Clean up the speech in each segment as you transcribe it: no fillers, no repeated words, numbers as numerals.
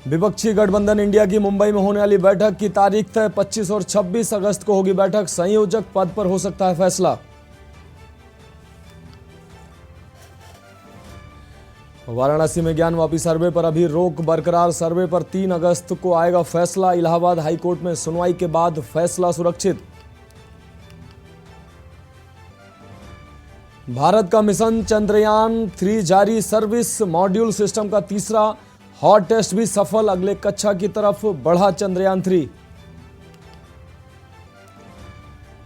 विपक्षी गठबंधन इंडिया की मुंबई में होने वाली बैठक की तारीख तय 25 और 26 अगस्त को होगी बैठक। संयोजक पद पर हो सकता है फैसला। वाराणसी में ज्ञानवापी सर्वे पर अभी रोक बरकरार। सर्वे पर 3 अगस्त को आएगा फैसला। इलाहाबाद हाईकोर्ट में सुनवाई के बाद फैसला सुरक्षित। भारत का मिशन चंद्रयान 3 जारी। सर्विस मॉड्यूल सिस्टम का तीसरा हॉट टेस्ट भी सफल। अगले कक्षा की तरफ बढ़ा चंद्रयान 3।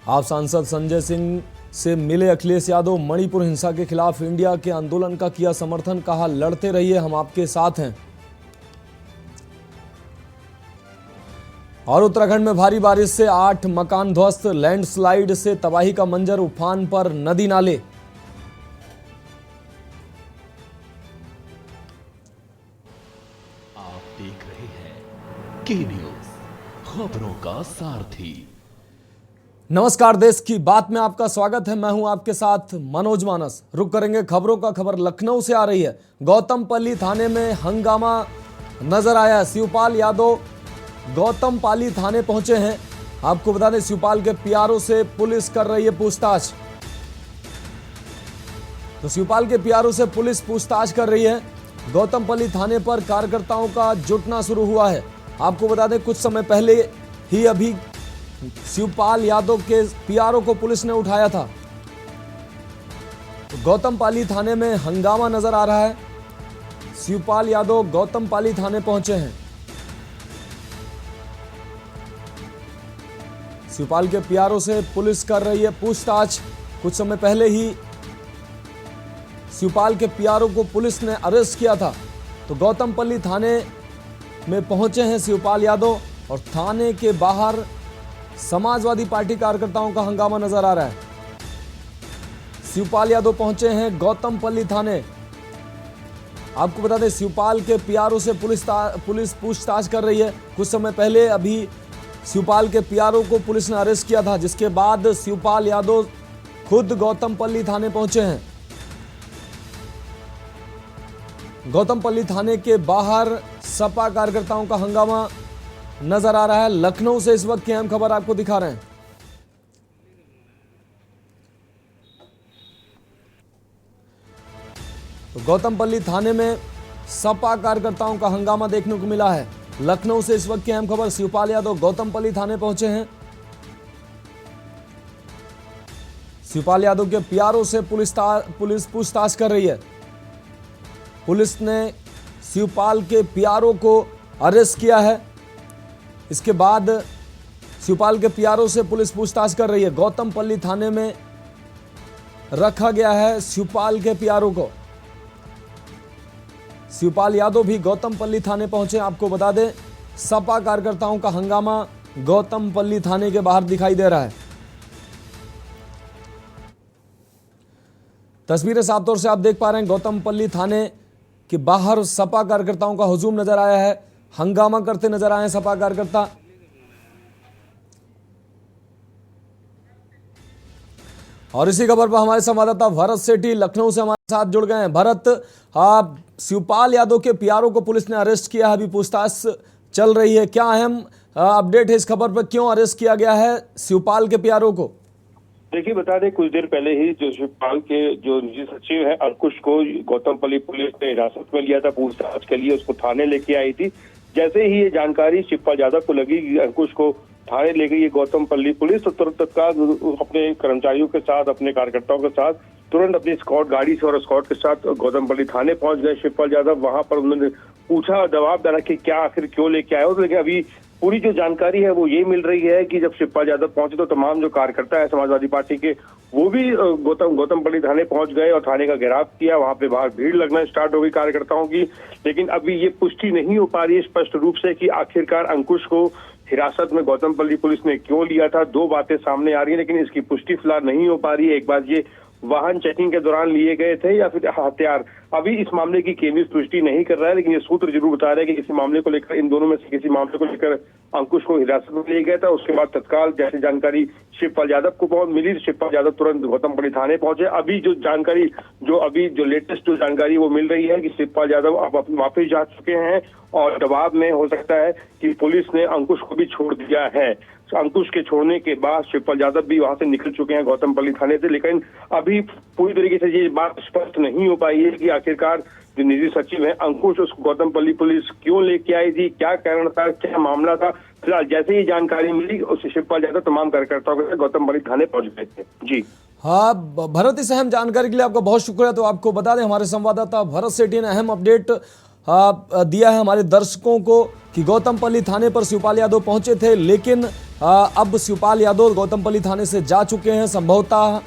आप सांसद संजय सिंह से मिले अखिलेश यादव। मणिपुर हिंसा के खिलाफ इंडिया के आंदोलन का किया समर्थन। कहा लड़ते रहिए, हम आपके साथ हैं। और उत्तराखंड में भारी बारिश से 8 मकान ध्वस्त। लैंडस्लाइड से तबाही का मंजर। उफान पर नदी नाले। देख रहे हैं के न्यूज, खबरों का सारथी। नमस्कार, देश की बात में आपका स्वागत है। मैं हूं आपके साथ मनोज मानस। रुक करेंगे खबरों का। खबर लखनऊ से आ रही है। गौतमपल्ली थाने में हंगामा नजर आया। शिवपाल यादव गौतमपल्ली थाने पहुंचे हैं। आपको बता दें, शिवपाल के पीआरओ से पुलिस कर रही है पूछताछ। तो शिवपाल के पीआरओ से पुलिस पूछताछ कर रही है। गौतमपल्ली थाने पर कार्यकर्ताओं का जुटना शुरू हुआ है। आपको बता दें, कुछ समय पहले ही अभी शिवपाल यादव के पीआरओ को पुलिस ने उठाया था। तो गौतमपल्ली थाने में हंगामा नजर आ रहा है। शिवपाल यादव गौतमपल्ली थाने पहुंचे हैं। शिवपाल के पीआरओ से पुलिस कर रही है पूछताछ। कुछ समय पहले ही शिवपाल के पीआरओ को पुलिस ने अरेस्ट किया था। तो गौतमपल्ली थाने में पहुंचे हैं शिवपाल यादव और थाने के बाहर समाजवादी पार्टी कार्यकर्ताओं का हंगामा नजर आ रहा है। शिवपाल यादव पहुंचे हैं गौतमपल्ली थाने। आपको बता दें, शिवपाल के पीआरओ से पुलिस पूछताछ कर रही है। कुछ समय पहले अभी शिवपाल के पीआरओ को पुलिस ने अरेस्ट किया था, जिसके बाद शिवपाल यादव खुद गौतमपल्ली थाने पहुंचे हैं। गौतमपल्ली थाने के बाहर सपा कार्यकर्ताओं का हंगामा नजर आ रहा है। लखनऊ से इस वक्त की अहम खबर आपको दिखा रहे हैं। तो गौतमपल्ली थाने में सपा कार्यकर्ताओं का हंगामा देखने को मिला है। लखनऊ से इस वक्त की अहम खबर। शिवपाल यादव गौतमपल्ली थाने पहुंचे हैं। शिवपाल यादव के पीआरओ से पुलिस पूछताछ कर रही है। पुलिस ने शिवपाल के पीआरओ को अरेस्ट किया है। इसके बाद शिवपाल के पीआरओ से पुलिस पूछताछ कर रही है। गौतमपल्ली थाने में रखा गया है शिवपाल के पीआरओ को। शिवपाल यादव भी गौतमपल्ली थाने पहुंचे। आपको बता दें, सपा कार्यकर्ताओं का हंगामा गौतमपल्ली थाने के बाहर दिखाई दे रहा है। तस्वीरें साफ तौर से आप देख पा रहे हैं। गौतमपल्ली थाने के बाहर सपा कार्यकर्ताओं का हुजूम नजर आया है। हंगामा करते नजर आए हैं सपा कार्यकर्ता। और इसी खबर पर हमारे संवाददाता भरत सेठी लखनऊ से हमारे साथ जुड़ गए हैं। भरत, शिवपाल यादव के पीआरओ को पुलिस ने अरेस्ट किया है। अभी पूछताछ चल रही है। क्या अहम अपडेट है इस खबर पर? क्यों अरेस्ट किया गया है शिवपाल के पीआरओ को? देखिए, बता दें, कुछ देर पहले ही जो शिवपाल के जो निजी सचिव है अंकुश को गौतमपल्ली पुलिस ने हिरासत में लिया था पूछताछ के लिए। उसको थाने लेके आई थी। जैसे ही ये जानकारी शिवपाल यादव को लगी कि अंकुश को थाने ले गई गौतमपल्ली पुलिस, तो तुरंत तत्काल अपने कर्मचारियों के साथ, अपने कार्यकर्ताओं के साथ तुरंत अपनी स्कॉट गाड़ी से और स्कॉट के साथ गौतमपल्ली थाने पहुंच गए शिवपाल यादव। वहां पर उन्होंने पूछा, दबाव डाला कि क्या आखिर क्यों लेके आए हो। तो लेकिन अभी पूरी जो जानकारी है वो ये मिल रही है कि जब शिवपाल यादव पहुंचे तो तमाम जो कार्यकर्ता है समाजवादी पार्टी के, वो भी गौतमपल्ली थाने पहुंच गए और थाने का घेराव किया। वहां पे बाहर भीड़ लगना स्टार्ट हो गई कार्यकर्ताओं की। लेकिन अभी ये पुष्टि नहीं हो पा रही है स्पष्ट रूप से कि आखिरकार अंकुश को हिरासत में गौतमपल्ली पुलिस ने क्यों लिया था। 2 बातें सामने आ रही है, लेकिन इसकी पुष्टि फिलहाल नहीं हो पा रही है। एक बात ये, वाहन चेकिंग के दौरान लिए गए थे या फिर हथियार अभी इस मामले की केंद्रीय पुष्टि नहीं कर रहा है, लेकिन ये सूत्र जरूर बता रहे हैं कि इसी मामले को लेकर, इन दोनों में से किसी मामले को लेकर अंकुश को हिरासत में लिया गया था। उसके बाद तत्काल जैसे जानकारी शिवपाल यादव को मिली, शिवपाल यादव तुरंत गौतमपल्ली थाने पहुंचे। अभी जो जानकारी, जो लेटेस्ट जो जानकारी वो मिल रही है कि शिवपाल यादव अब वापस जा चुके हैं और दबाव में हो सकता है कि पुलिस ने अंकुश को भी छोड़ दिया है। अंकुश के छोड़ने के बाद शिवपाल यादव भी वहां से निकल चुके हैं गौतमपल्ली थाने से, लेकिन अभी पूरी तरीके से ये बात स्पष्ट नहीं हो पाई है कि आखिरकार जो निजी सचिव है अंकुश उस गौतमपल्ली पुलिस क्यों लेके आई थी, क्या कारण था, क्या मामला था। फिलहाल जैसे ही जानकारी मिली उस शिवपाल यादव तमाम कार्यकर्ताओं के साथ गौतमपल्ली थाने पहुंच गए थे। जी हाँ भरत, इस अहम जानकारी के लिए आपका बहुत शुक्रिया। तो आपको बता दें, हमारे संवाददाता भरत सेठी ने अहम अपडेट दिया है हमारे दर्शकों को कि गौतमपल्ली थाने पर शिवपाल यादव पहुंचे थे, लेकिन अब शिवपाल यादव गौतमपल्ली थाने से जा चुके हैं। संभवतः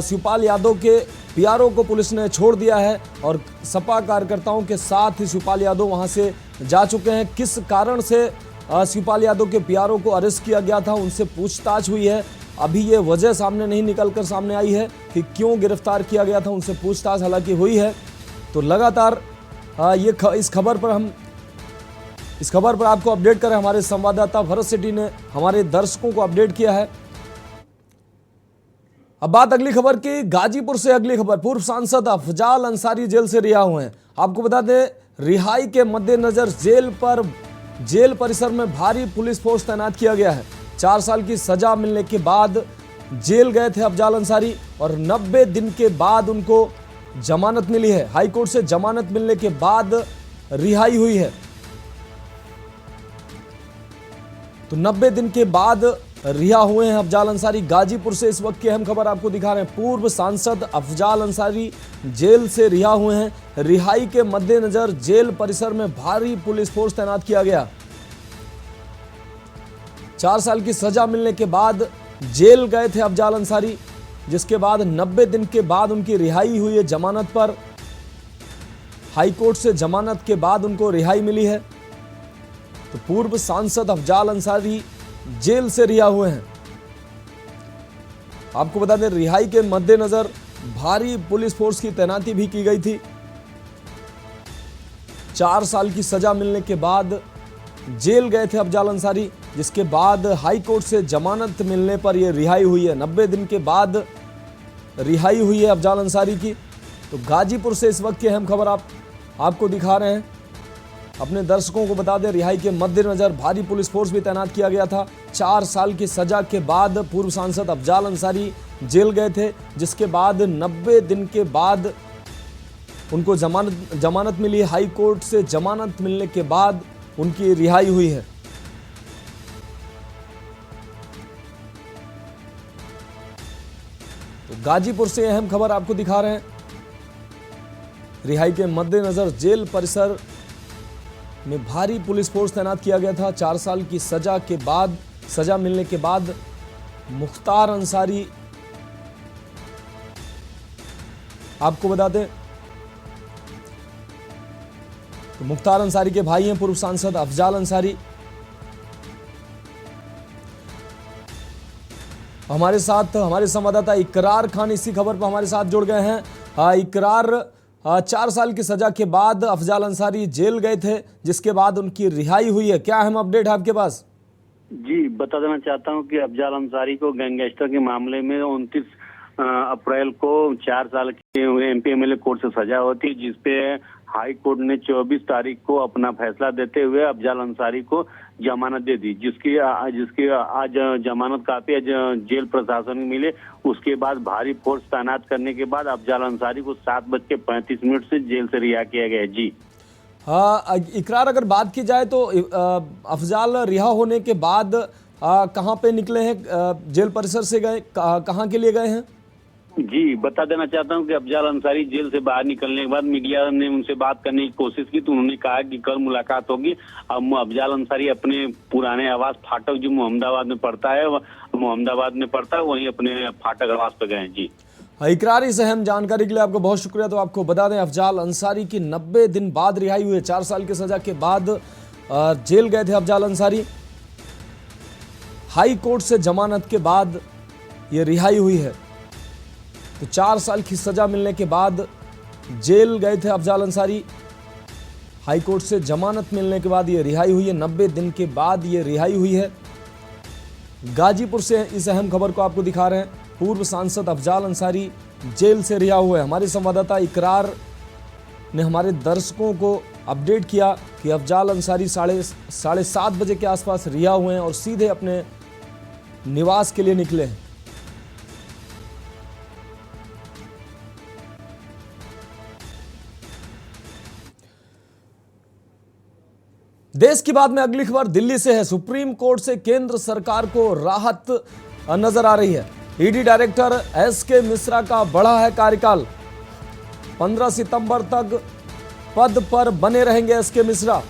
शिवपाल यादव के पीआरओ को पुलिस ने छोड़ दिया है और सपा कार्यकर्ताओं के साथ ही शिवपाल यादव वहां से जा चुके हैं। किस कारण से शिवपाल यादव के पीआरओ को अरेस्ट किया गया था, उनसे पूछताछ हुई है। अभी ये वजह सामने नहीं निकलकर सामने आई है कि क्यों गिरफ्तार किया गया था, उनसे पूछताछ हालांकि हुई है। तो लगातार इस खबर पर आपको अपडेट करें हमारे संवाददाता भरत सेठी ने हमारे दर्शकों को अपडेट किया है। अब बात अगली खबर की, गाजीपुर से अगली खबर। पूर्व सांसद अफजाल अंसारी जेल से रिहा हुए हैं। आपको बता दें, रिहाई के मद्देनजर जेल परिसर में भारी पुलिस फोर्स तैनात किया गया है। 4 साल की सजा मिलने के बाद जेल गए थे अफजाल अंसारी और 90 दिन के बाद उनको जमानत मिली है। हाईकोर्ट से जमानत मिलने के बाद रिहाई हुई है। तो 90 दिन के बाद रिहा हुए हैं अफजाल अंसारी। गाजीपुर से इस वक्त की अहम खबर आपको दिखा रहे हैं। पूर्व सांसद अफजाल अंसारी जेल से रिहा हुए हैं। रिहाई के मद्देनजर जेल परिसर में भारी पुलिस फोर्स तैनात किया गया। 4 साल की सजा मिलने के बाद जेल गए थे अफजाल अंसारी, जिसके बाद 90 दिन के बाद उनकी रिहाई हुई है जमानत पर। हाईकोर्ट से जमानत के बाद उनको रिहाई मिली है। तो पूर्व सांसद अफजाल अंसारी जेल से रिहा हुए हैं। आपको बता दें, रिहाई के मद्देनजर भारी पुलिस फोर्स की तैनाती भी की गई थी। 4 साल की सजा मिलने के बाद जेल गए थे अफजाल अंसारी, जिसके बाद हाई कोर्ट से जमानत मिलने पर यह रिहाई हुई है। 90 दिन के बाद रिहाई हुई है अफजाल अंसारी की। तो गाजीपुर से इस वक्त की अहम खबर आपको दिखा रहे हैं। अपने दर्शकों को बता दें, रिहाई के मद्देनजर भारी पुलिस फोर्स भी तैनात किया गया था। 4 साल की सजा के बाद पूर्व सांसद अफजाल अंसारी जेल गए थे, जिसके बाद 90 दिन के बाद उनको जमानत मिली। हाई कोर्ट से जमानत मिलने के बाद उनकी रिहाई हुई है। तो गाजीपुर से अहम खबर आपको दिखा रहे हैं। रिहाई के मद्देनजर जेल परिसर में भारी पुलिस फोर्स तैनात किया गया था। 4 साल की सजा मिलने के बाद मुख्तार अंसारी, आपको बता दें, तो मुख्तार अंसारी के भाई हैं पूर्व सांसद अफजाल अंसारी। हमारे साथ हमारे संवाददाता इकरार खान इसी खबर पर हमारे साथ जुड़ गए हैं। इकरार, 4 साल की सजा के बाद अफजाल अंसारी जेल गए थे, जिसके बाद उनकी रिहाई हुई है। क्या अहम अपडेट है आपके पास? जी, बता देना चाहता हूं कि अफजाल अंसारी को गैंगस्टर के मामले में 29 अप्रैल को 4 साल की एमपी एमएलए कोर्ट से सजा होती, जिसपे हाई कोर्ट ने 24 तारीख को अपना फैसला देते हुए अफजाल अंसारी को जमानत दे दी, जिसकी आज जमानत काफी जेल प्रशासन को मिले। उसके बाद भारी फोर्स तैनात करने के बाद अफजाल अंसारी को 7:35 से जेल से रिहा किया गया। जी हाँ इकरार, अगर बात की जाए तो अफजाल रिहा होने के बाद कहाँ पे निकले हैं? जेल परिसर से गए, कहाँ के लिए गए हैं? जी, बता देना चाहता हूं कि अफजाल अंसारी जेल से बाहर निकलने के बाद मीडिया ने उनसे बात करने की कोशिश की, तो उन्होंने कहा कि कल मुलाकात होगी। अब अफजाल अंसारी अपने पुराने आवास फाटक जो मोहम्मदाबाद में पड़ता है, वहीं अपने फाटक आवास पे गए। जी इकरार, इस अहम जानकारी के लिए आपको बहुत शुक्रिया। तो आपको बता दें, अफजाल अंसारी की 90 दिन बाद रिहाई हुई है। 4 साल की सजा के बाद जेल गए थे अफजाल अंसारी। हाई कोर्ट से जमानत के बाद ये रिहाई हुई है। तो 4 साल की सजा मिलने के बाद जेल गए थे अफजाल अंसारी। हाईकोर्ट से जमानत मिलने के बाद ये रिहाई हुई है। 90 दिन के बाद ये रिहाई हुई है। गाजीपुर से इस अहम खबर को आपको दिखा रहे हैं। पूर्व सांसद अफजाल अंसारी जेल से रिहा हुए। हमारे संवाददाता इकरार ने हमारे दर्शकों को अपडेट किया कि अफजाल अंसारी साढ़े 7:30 बजे के आसपास रिहा हुए हैं और सीधे अपने निवास के लिए निकले हैं। देश की बात में अगली खबर दिल्ली से है। सुप्रीम कोर्ट से केंद्र सरकार को राहत नजर आ रही है। ईडी डायरेक्टर एसके मिश्रा का बढ़ा है कार्यकाल। 15 सितंबर तक पद पर बने रहेंगे एसके मिश्रा।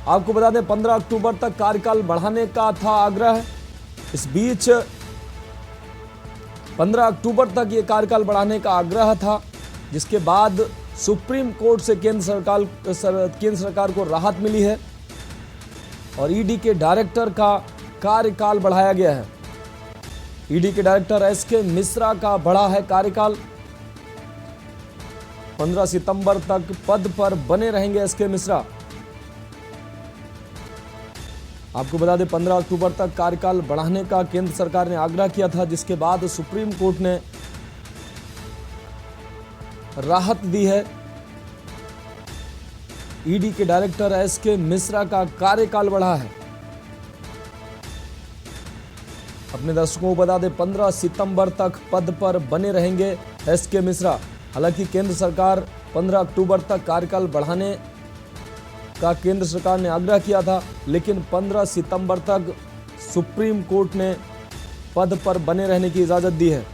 आपको बता दें 15 अक्टूबर तक कार्यकाल बढ़ाने का था आग्रह। इस बीच 15 अक्टूबर तक यह कार्यकाल बढ़ाने का आग्रह था, जिसके बाद सुप्रीम कोर्ट से केंद्र सरकार को राहत मिली है और ईडी के डायरेक्टर का कार्यकाल बढ़ाया गया है। ईडी के डायरेक्टर एसके मिश्रा का बढ़ा है कार्यकाल। 15 सितंबर तक पद पर बने रहेंगे एसके मिश्रा। आपको बता दें 15 अक्टूबर तक कार्यकाल बढ़ाने का केंद्र सरकार ने आग्रह किया था, जिसके बाद सुप्रीम कोर्ट ने राहत दी है। ईडी के डायरेक्टर एसके मिश्रा का कार्यकाल बढ़ा है। अपने दर्शकों को बता दें 15 सितंबर तक पद पर बने रहेंगे एसके मिश्रा। हालांकि केंद्र सरकार 15 अक्टूबर तक कार्यकाल बढ़ाने का केंद्र सरकार ने आग्रह किया था, लेकिन 15 सितंबर तक सुप्रीम कोर्ट ने पद पर बने रहने की इजाजत दी है।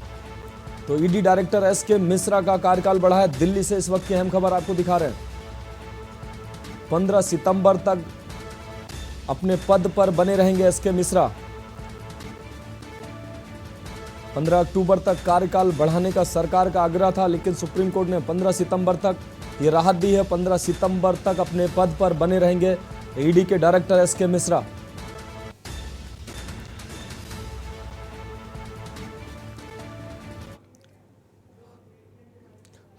तो ईडी डायरेक्टर एसके मिश्रा का कार्यकाल बढ़ा है। दिल्ली से इस वक्त की अहम खबर आपको दिखा रहे हैं। 15 सितंबर तक अपने पद पर बने रहेंगे एसके मिश्रा। 15 अक्टूबर तक कार्यकाल बढ़ाने का सरकार का आग्रह था, लेकिन सुप्रीम कोर्ट ने 15 सितंबर तक ये राहत दी है। 15 सितंबर तक अपने पद पर बने रहेंगे ईडी के डायरेक्टर एसके मिश्रा।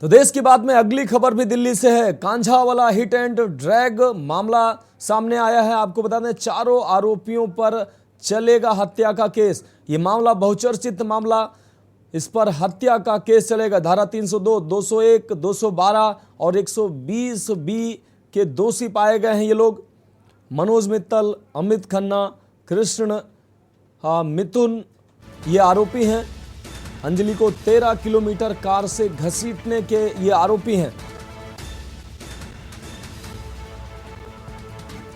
तो देश की बात में अगली खबर भी दिल्ली से है। कांझावाला हिट एंड ड्रैग मामला सामने आया है। आपको बता दें चारों आरोपियों पर चलेगा हत्या का केस। ये मामला बहुचर्चित मामला, इस पर हत्या का केस चलेगा। धारा 302, 201, 212 और 120 बी के दोषी पाए गए हैं ये लोग। मनोज मित्तल, अमित खन्ना, कृष्ण, मिथुन ये आरोपी हैं। अंजलि को 13 किलोमीटर कार से घसीटने के ये आरोपी हैं।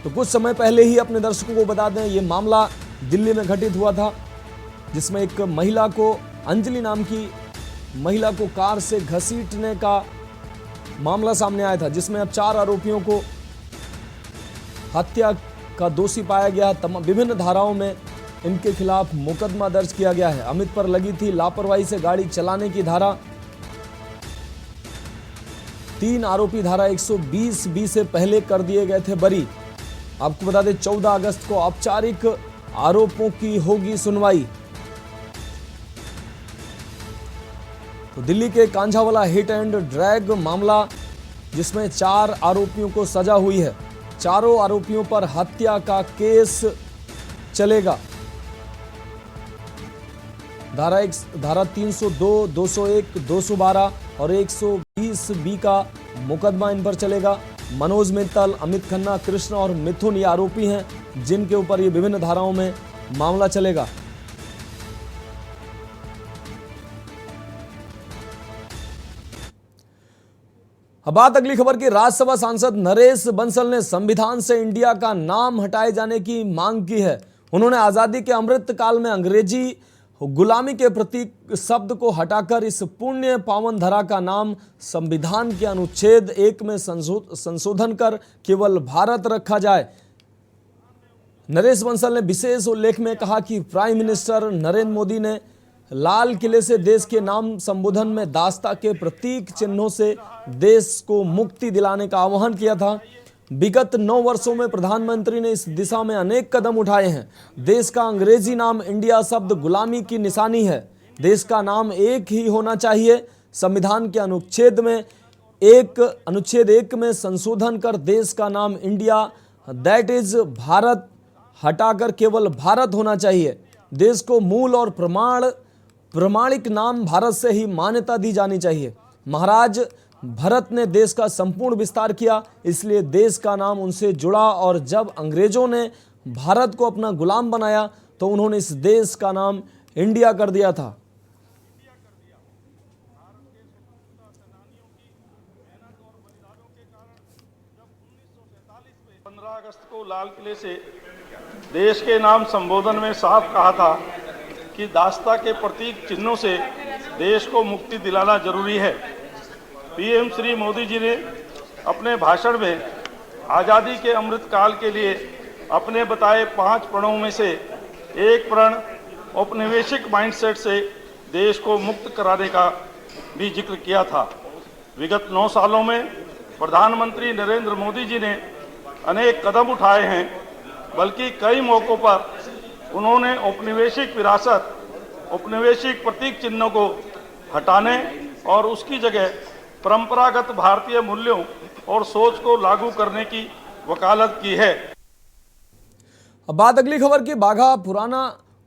तो कुछ समय पहले ही अपने दर्शकों को बता दें ये मामला दिल्ली में घटित हुआ था, जिसमें एक महिला को, अंजलि नाम की महिला को कार से घसीटने का मामला सामने आया था, जिसमें अब 4 आरोपियों को हत्या का दोषी पाया गया। विभिन्न धाराओं में इनके खिलाफ मुकदमा दर्ज किया गया है। अमित पर लगी थी लापरवाही से गाड़ी चलाने की धारा। 3 आरोपी धारा 120 बी से पहले कर दिए गए थे बरी। आपको बता दें 14 अगस्त को औपचारिक आरोपों की होगी सुनवाई। तो दिल्ली के कांझावाला हिट एंड ड्रैग मामला, जिसमें 4 आरोपियों को सजा हुई है। चारों आरोपियों पर हत्या का केस चलेगा। धारा 302, 201, 212 और 120 बी का मुकदमा इन पर चलेगा। मनोज मित्तल, अमित खन्ना, कृष्ण और मिथुन ये आरोपी हैं, जिनके ऊपर ये विभिन्न धाराओं में मामला चलेगा। अब बात अगली खबर की। राज्यसभा सांसद नरेश बंसल ने संविधान से इंडिया का नाम हटाए जाने की मांग की है। उन्होंने आजादी के अमृत काल में अंग्रेजी गुलामी के प्रतीक शब्द को हटाकर इस पुण्य पावन धरा का नाम संविधान के अनुच्छेद 1 में संशोधन कर केवल भारत रखा जाए। नरेश बंसल ने विशेष उल्लेख में कहा कि प्राइम मिनिस्टर नरेंद्र मोदी ने लाल किले से देश के नाम संबोधन में दास्ता के प्रतीक चिन्हों से देश को मुक्ति दिलाने का आह्वान किया था। विगत 9 वर्षों में प्रधानमंत्री ने इस दिशा में अनेक कदम उठाए हैं। देश का अंग्रेजी नाम इंडिया शब्द गुलामी की निशानी है। देश का नाम एक ही होना चाहिए। संविधान के अनुच्छेद में अनुच्छेद 1 में संशोधन कर देश का नाम इंडिया दैट इज भारत हटाकर केवल भारत होना चाहिए। देश को मूल और प्रमाणिक नाम भारत से ही मान्यता दी जानी चाहिए। महाराज भरत ने देश का संपूर्ण विस्तार किया, इसलिए देश का नाम उनसे जुड़ा और जब अंग्रेजों ने भारत को अपना गुलाम बनाया तो उन्होंने इस देश का नाम इंडिया कर दिया था। 15 अगस्त को लाल किले से देश के नाम संबोधन में साफ कहा था कि दास्ता के प्रतीक चिन्हों से देश को मुक्ति दिलाना जरूरी है। पीएम श्री मोदी जी ने अपने भाषण में आज़ादी के अमृत काल के लिए अपने बताए 5 प्रणों में से एक प्रण औपनिवेशिक माइंडसेट से देश को मुक्त कराने का भी जिक्र किया था। विगत 9 सालों में प्रधानमंत्री नरेंद्र मोदी जी ने अनेक कदम उठाए हैं, बल्कि कई मौक़ों पर उन्होंने औपनिवेशिक विरासत, औपनिवेशिक प्रतीक चिन्हों को हटाने और उसकी जगह परंपरागत भारतीय मूल्यों और सोच को लागू करने की वकालत की है। अब बात अगली खबर की। बाघा पुराना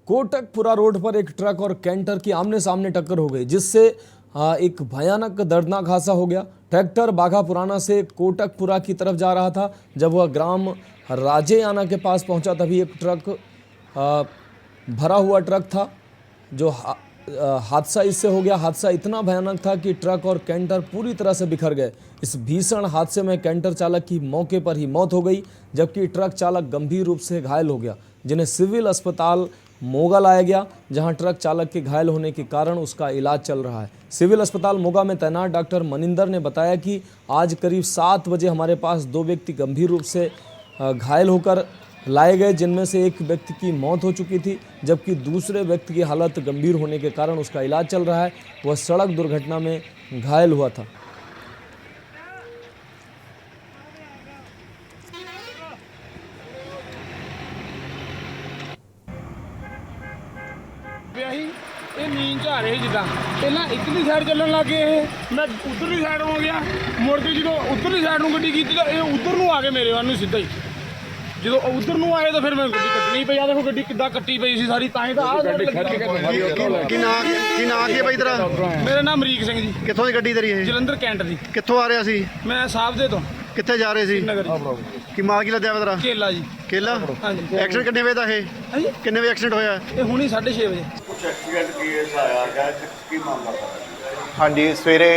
कोटकपुरा रोड पर एक ट्रक और कैंटर की आमने सामने टक्कर हो गई, जिससे एक भयानक दर्दनाक हादसा हो गया। ट्रैक्टर बाघा पुराना से कोटकपुरा की तरफ जा रहा था। जब वह ग्राम राजेयाना के पास पहुंचा तभी एक ट्रक भरा हुआ ट्रक था, जो हादसा इससे हो गया। हादसा इतना भयानक था कि ट्रक और कैंटर पूरी तरह से बिखर गए। इस भीषण हादसे में कैंटर चालक की मौके पर ही मौत हो गई, जबकि ट्रक चालक गंभीर रूप से घायल हो गया, जिन्हें सिविल अस्पताल मोगा लाया गया, जहां ट्रक चालक के घायल होने के कारण उसका इलाज चल रहा है। सिविल अस्पताल मोगा में तैनात डॉक्टर मनिंदर ने बताया कि आज करीब 7 बजे हमारे पास 2 व्यक्ति गंभीर रूप से घायल होकर लाए गए, जिनमें से एक व्यक्ति की मौत हो चुकी थी, जबकि दूसरे व्यक्ति की हालत गंभीर होने के कारण उसका इलाज चल रहा है। वह सड़क दुर्घटना में घायल हुआ था। ਇਹ ਨੀਂਦ 'ਚ ਆ ਰਹੇ ਜਿੱਦਾਂ ਪਹਿਲਾਂ ਇੱਧਰਲੀ ਸਾਈਡ ਚੱਲਣ ਲੱਗੇ, ਇਹ ਮੈਂ ਉੱਧਰਲੀ ਸਾਈਡ ਹੋ ਗਿਆ, ਮੁੜ ਕੇ ਜਦੋਂ ਉੱਧਰਲੀ ਸਾਈਡ ਨੂੰ ਗੱਡੀ ਕੀਤੀ ਤਾਂ ਇਹ ਉੱਧਰ ਨੂੰ ਆ ਗਏ ਮੇਰੇ ਵੱਲ ਨੂੰ ਸਿੱਧਾ ਹੀ। ਜਦੋਂ ਉੱਧਰ ਨੂੰ ਆਏ ਤਾਂ ਫਿਰ ਮੈਨੂੰ ਗੱਡੀ ਕੱਟਣੀ ਪਈ। ਆ ਦੇਖੋ ਗੱਡੀ ਕਿੱਦਾਂ ਕੱਟੀ ਪਈ ਸੀ ਸਾਰੀ, ਤਾਂ ਹੀ ਤਾਂ ਆਹ ਗੱਡੀ ਖੱਟ ਕੇ ਕੀ ਨਾਂ ਕੀ ਹੈ ਬਾਈ ਤੇਰਾ? ਮੇਰਾ ਨਾਮ ਅਮਰੀਕ ਸਿੰਘ ਜੀ। ਕਿੱਥੋਂ ਦੀ ਗੱਡੀ ਤੇਰੀ ਇਹ? ਜਲੰਧਰ ਕੈਂਟ ਦੀ। ਕਿੱਥੋਂ ਆ ਰਿਹਾ ਸੀ? ਮੈਂ ਸਾਬਦੇ ਤੋਂ। ਕਿੱਥੇ ਜਾ ਰਹੇ ਸੀ? ਨਗਰ ਕੀ ਮਾਲ ਕੀ ਲੱਦਿਆ ਵਾ ਤੇਰਾ? ਕੇਲਾ ਜੀ। ਕੇਲਾ? ਹਾਂਜੀ। ਐਕਸੀਡੈਂਟ ਕਿੰਨੇ ਵਜੇ ਦਾ ਇਹ? ਹਾਂਜੀ ਕਿੰਨੇ ਵਜੇ ਐਕਸੀਡੈਂਟ ਹੋਇਆ? ਇਹ ਹੁਣੀ 6:30 ਵਜੇ। ਕੁਝ ਐਕਸੀਡੈਂਟ ਕੇਸ ਆਇਆ ਗਿਆ, ਕੀ ਮਾਮਲਾ? ਹਾਂਜੀ, ਸਵੇਰੇ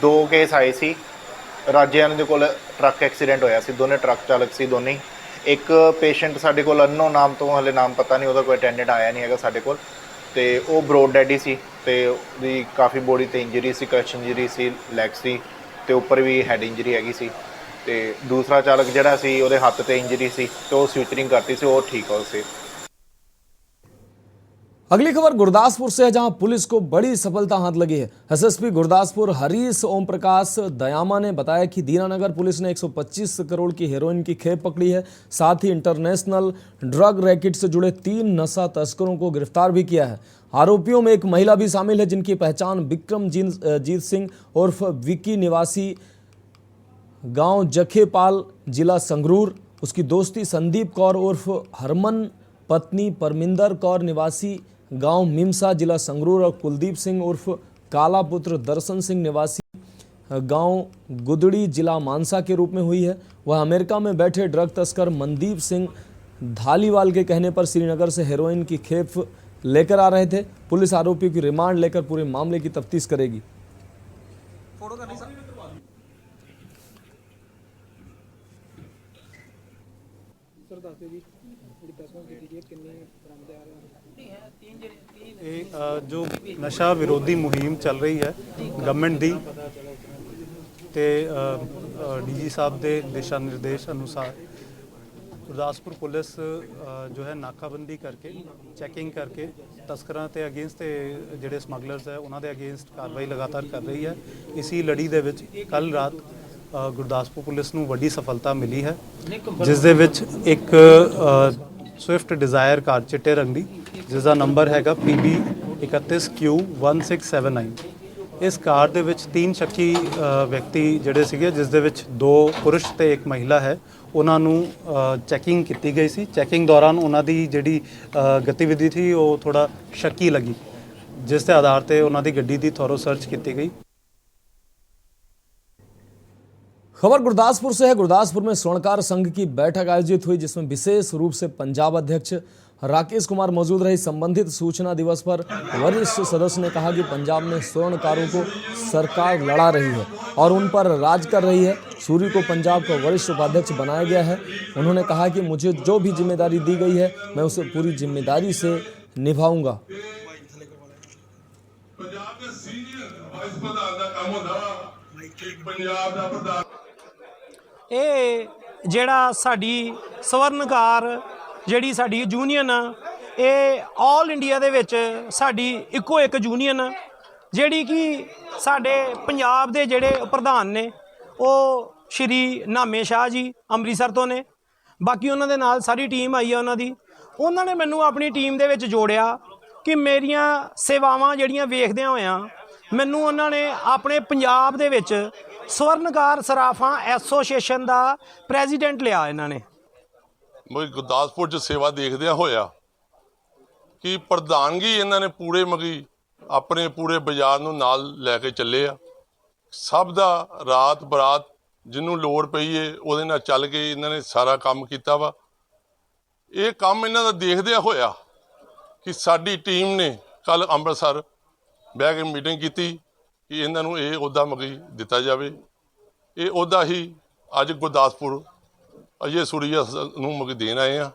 2 ਕੇਸ ਆਏ ਸੀ। ਰਾਜਿਆਨ ਦੇ ਕੋਲ ਟਰੱਕ ਐਕਸੀਡੈਂਟ ਹੋਇਆ ਸੀ, ਦੋਨੇ ਟਰੱਕ ਚਾਲਕ ਸੀ ਦੋਨੇ। ਇੱਕ ਪੇਸ਼ੈਂਟ ਸਾਡੇ ਕੋਲ ਅਨਨੋਨ ਨਾਮ ਤੋਂ, ਹਲੇ ਨਾਮ ਪਤਾ ਨਹੀਂ, ਉਹਦਾ ਕੋਈ ਅਟੈਂਡੈਂਟ ਆਇਆ ਨਹੀਂ ਹੈਗਾ ਸਾਡੇ ਕੋਲ, ਤੇ ਉਹ ਬਰੋਡ ਡੈਡ ਹੀ ਸੀ, ਤੇ ਉਹਦੀ ਕਾਫੀ ਬੋਡੀ ਤੇ ਇੰਜਰੀ ਸੀ, ਕਸ਼ ਇੰਜਰੀ ਸੀ, ਲੈਗ ਸੀ, ਤੇ ਉੱਪਰ ਵੀ ਹੈਡ ਇੰਜਰੀ ਹੈਗੀ ਸੀ। ਤੇ ਦੂਸਰਾ ਚਾਲਕ ਜਿਹੜਾ ਸੀ ਉਹਦੇ ਹੱਥ ਤੇ ਇੰਜਰੀ ਸੀ, ਤੇ ਉਹ ਸੂਚਰਿੰਗ करती ਸੀ, ਉਹ ठीक हो से। अगली खबर गुरदासपुर से है, जहां पुलिस को बड़ी सफलता हाथ लगी है। एसएसपी गुरदासपुर हरीश ओम प्रकाश दयामा ने बताया कि दीनानगर पुलिस ने 125 करोड़ की हेरोइन की खेप पकड़ी है। साथ ही इंटरनेशनल ड्रग रैकेट से जुड़े 3 नशा तस्करों को गिरफ्तार भी किया है। आरोपियों में एक महिला भी शामिल है, जिनकी पहचान विक्रमजीत सिंह उर्फ विकी निवासी गांव जखेपाल जिला संगरूर, उसकी दोस्ती संदीप कौर उर्फ हरमन, पत्नी परमिंदर कौर निवासी गांव मिमसा जिला संगरूर, और कुलदीप सिंह उर्फ काला पुत्र दर्शन सिंह निवासी गांव गुदड़ी जिला मानसा के रूप में हुई है। वह अमेरिका में बैठे ड्रग तस्कर मनदीप सिंह धालीवाल के कहने पर श्रीनगर से हेरोइन की खेप लेकर आ रहे थे। पुलिस आरोपी की रिमांड लेकर पूरे मामले की तफ्तीश करेगी। जो नशा विरोधी मुहिम चल रही है गवर्नमेंट दी ते डीजी साहब के दिशा निर्देश अनुसार गुरदासपुर पुलिस जो है नाकाबंदी करके चैकिंग करके तस्करां ते अगेंस्ट जिहड़े समगलर्स है उन्हां दे अगेंस्ट कार्रवाई लगातार कर रही है। इसी लड़ी दे विच कल रात गुरदासपुर पुलिस नूं वड्डी सफलता मिली है, जिस दे विच एक स्विफ्ट डिज़ायर कार चिट्टे रंग दी, जिसका नंबर हैगा PB 31Q1679, ਇਸ ਕਾਰ ਦੇ ਵਿੱਚ 3 ਸ਼ੱਕੀ ਵਿਅਕਤੀ ਜਿਹੜੇ ਸੀਗੇ, ਜਿਸ ਦੇ ਵਿੱਚ 2 ਪੁਰਸ਼ ਤੇ 1 ਮਹਿਲਾ ਹੈ, ਉਹਨਾਂ ਨੂੰ ਚੈਕਿੰਗ ਕੀਤੀ ਗਈ ਸੀ। ਚੈਕਿੰਗ ਦੌਰਾਨ ਉਹਨਾਂ ਦੀ ਜਿਹੜੀ ਗਤੀਵਿਧੀ ਸੀ ਉਹ ਥੋੜਾ ਸ਼ੱਕੀ ਲੱਗੀ, ਜਿਸ ਦੇ ਆਧਾਰ ਤੇ ਉਹਨਾਂ ਦੀ ਗੱਡੀ ਦੀ ਥੋਰੋ सर्च की गई। खबर गुरदासपुर से है। गुरदासपुर में स्वर्णकार संघ की बैठक आयोजित हुई, जिसमें विशेष रूप से पंजाब अध्यक्ष राकेश कुमार मौजूद रहे। संबंधित सूचना दिवस पर वरिष्ठ सदस्य ने कहा कि पंजाब में स्वर्णकारों को सरकार लड़ा रही है और उन पर राज कर रही है। सूरी को पंजाब का वरिष्ठ उपाध्यक्ष बनाया गया है। उन्होंने कहा कि मुझे जो भी जिम्मेदारी दी गई है मैं उसे पूरी जिम्मेदारी से निभाऊंगा। ਇਹ ਜਿਹੜਾ ਸਾਡੀ ਸਵਰਨਕਾਰ ਜਿਹੜੀ ਸਾਡੀ ਯੂਨੀਅਨ ਇਹ ਆਲ ਇੰਡੀਆ ਦੇ ਵਿੱਚ ਸਾਡੀ ਇੱਕੋ ਇੱਕ ਯੂਨੀਅਨ ਜਿਹੜੀ ਕਿ ਸਾਡੇ ਪੰਜਾਬ ਦੇ ਜਿਹੜੇ ਪ੍ਰਧਾਨ ਨੇ ਉਹ ਸ਼੍ਰੀ ਨਾਮੇ ਸ਼ਾਹ ਜੀ ਅੰਮ੍ਰਿਤਸਰ ਤੋਂ ਨੇ। ਬਾਕੀ ਉਹਨਾਂ ਦੇ ਨਾਲ ਸਾਰੀ ਟੀਮ ਆਈ ਹੈ ਉਹਨਾਂ ਨੇ ਮੈਨੂੰ ਆਪਣੀ ਟੀਮ ਦੇ ਵਿੱਚ ਜੋੜਿਆ ਕਿ ਮੇਰੀਆਂ ਸੇਵਾਵਾਂ ਜਿਹੜੀਆਂ ਵੇਖਦਿਆਂ ਹੋਇਆਂ ਮੈਨੂੰ ਉਹਨਾਂ ਨੇ ਆਪਣੇ ਪੰਜਾਬ ਦੇ ਵਿੱਚ ਸਵਰਨਕਾਰ ਸਰਾਫਾਂ ਐਸੋਸੀਏਸ਼ਨ ਦਾ ਪ੍ਰੈਜ਼ੀਡੈਂਟ ਲਿਆ। ਇਹਨਾਂ ਨੇ ਮੈਂ ਗੁਰਦਾਸਪੁਰ 'ਚ ਸੇਵਾ ਦੇਖਦਿਆਂ ਹੋਇਆ ਕਿ ਪ੍ਰਧਾਨਗੀ ਇਹਨਾਂ ਨੇ ਪੂਰੇ ਮਗੀ ਆਪਣੇ ਪੂਰੇ ਬਾਜ਼ਾਰ ਨੂੰ ਨਾਲ ਲੈ ਕੇ ਚੱਲੇ ਆ। ਸਭ ਦਾ ਰਾਤ ਬਰਾਤ ਜਿਹਨੂੰ ਲੋੜ ਪਈ ਏ ਉਹਦੇ ਨਾਲ ਚੱਲ ਕੇ ਇਹਨਾਂ ਨੇ ਸਾਰਾ ਕੰਮ ਕੀਤਾ ਵਾ। ਇਹ ਕੰਮ ਇਹਨਾਂ ਦਾ ਦੇਖਦਿਆਂ ਹੋਇਆ ਕਿ ਸਾਡੀ ਟੀਮ ਨੇ ਕੱਲ ਅੰਮ੍ਰਿਤਸਰ ਬਹਿ ਕੇ ਮੀਟਿੰਗ ਕੀਤੀ ਕਿ ਇਹਨਾਂ ਨੂੰ ਇਹ ਅਹੁਦਾ ਮਗੀ ਦਿੱਤਾ ਜਾਵੇ। ਇਹ ਅਹੁਦਾ ਹੀ ਅੱਜ ਗੁਰਦਾਸਪੁਰ ਅਜੇ ਸੁਰੀਆ ਨੂੰ ਮਗੀ ਦੇਣ ਆਏ ਆ।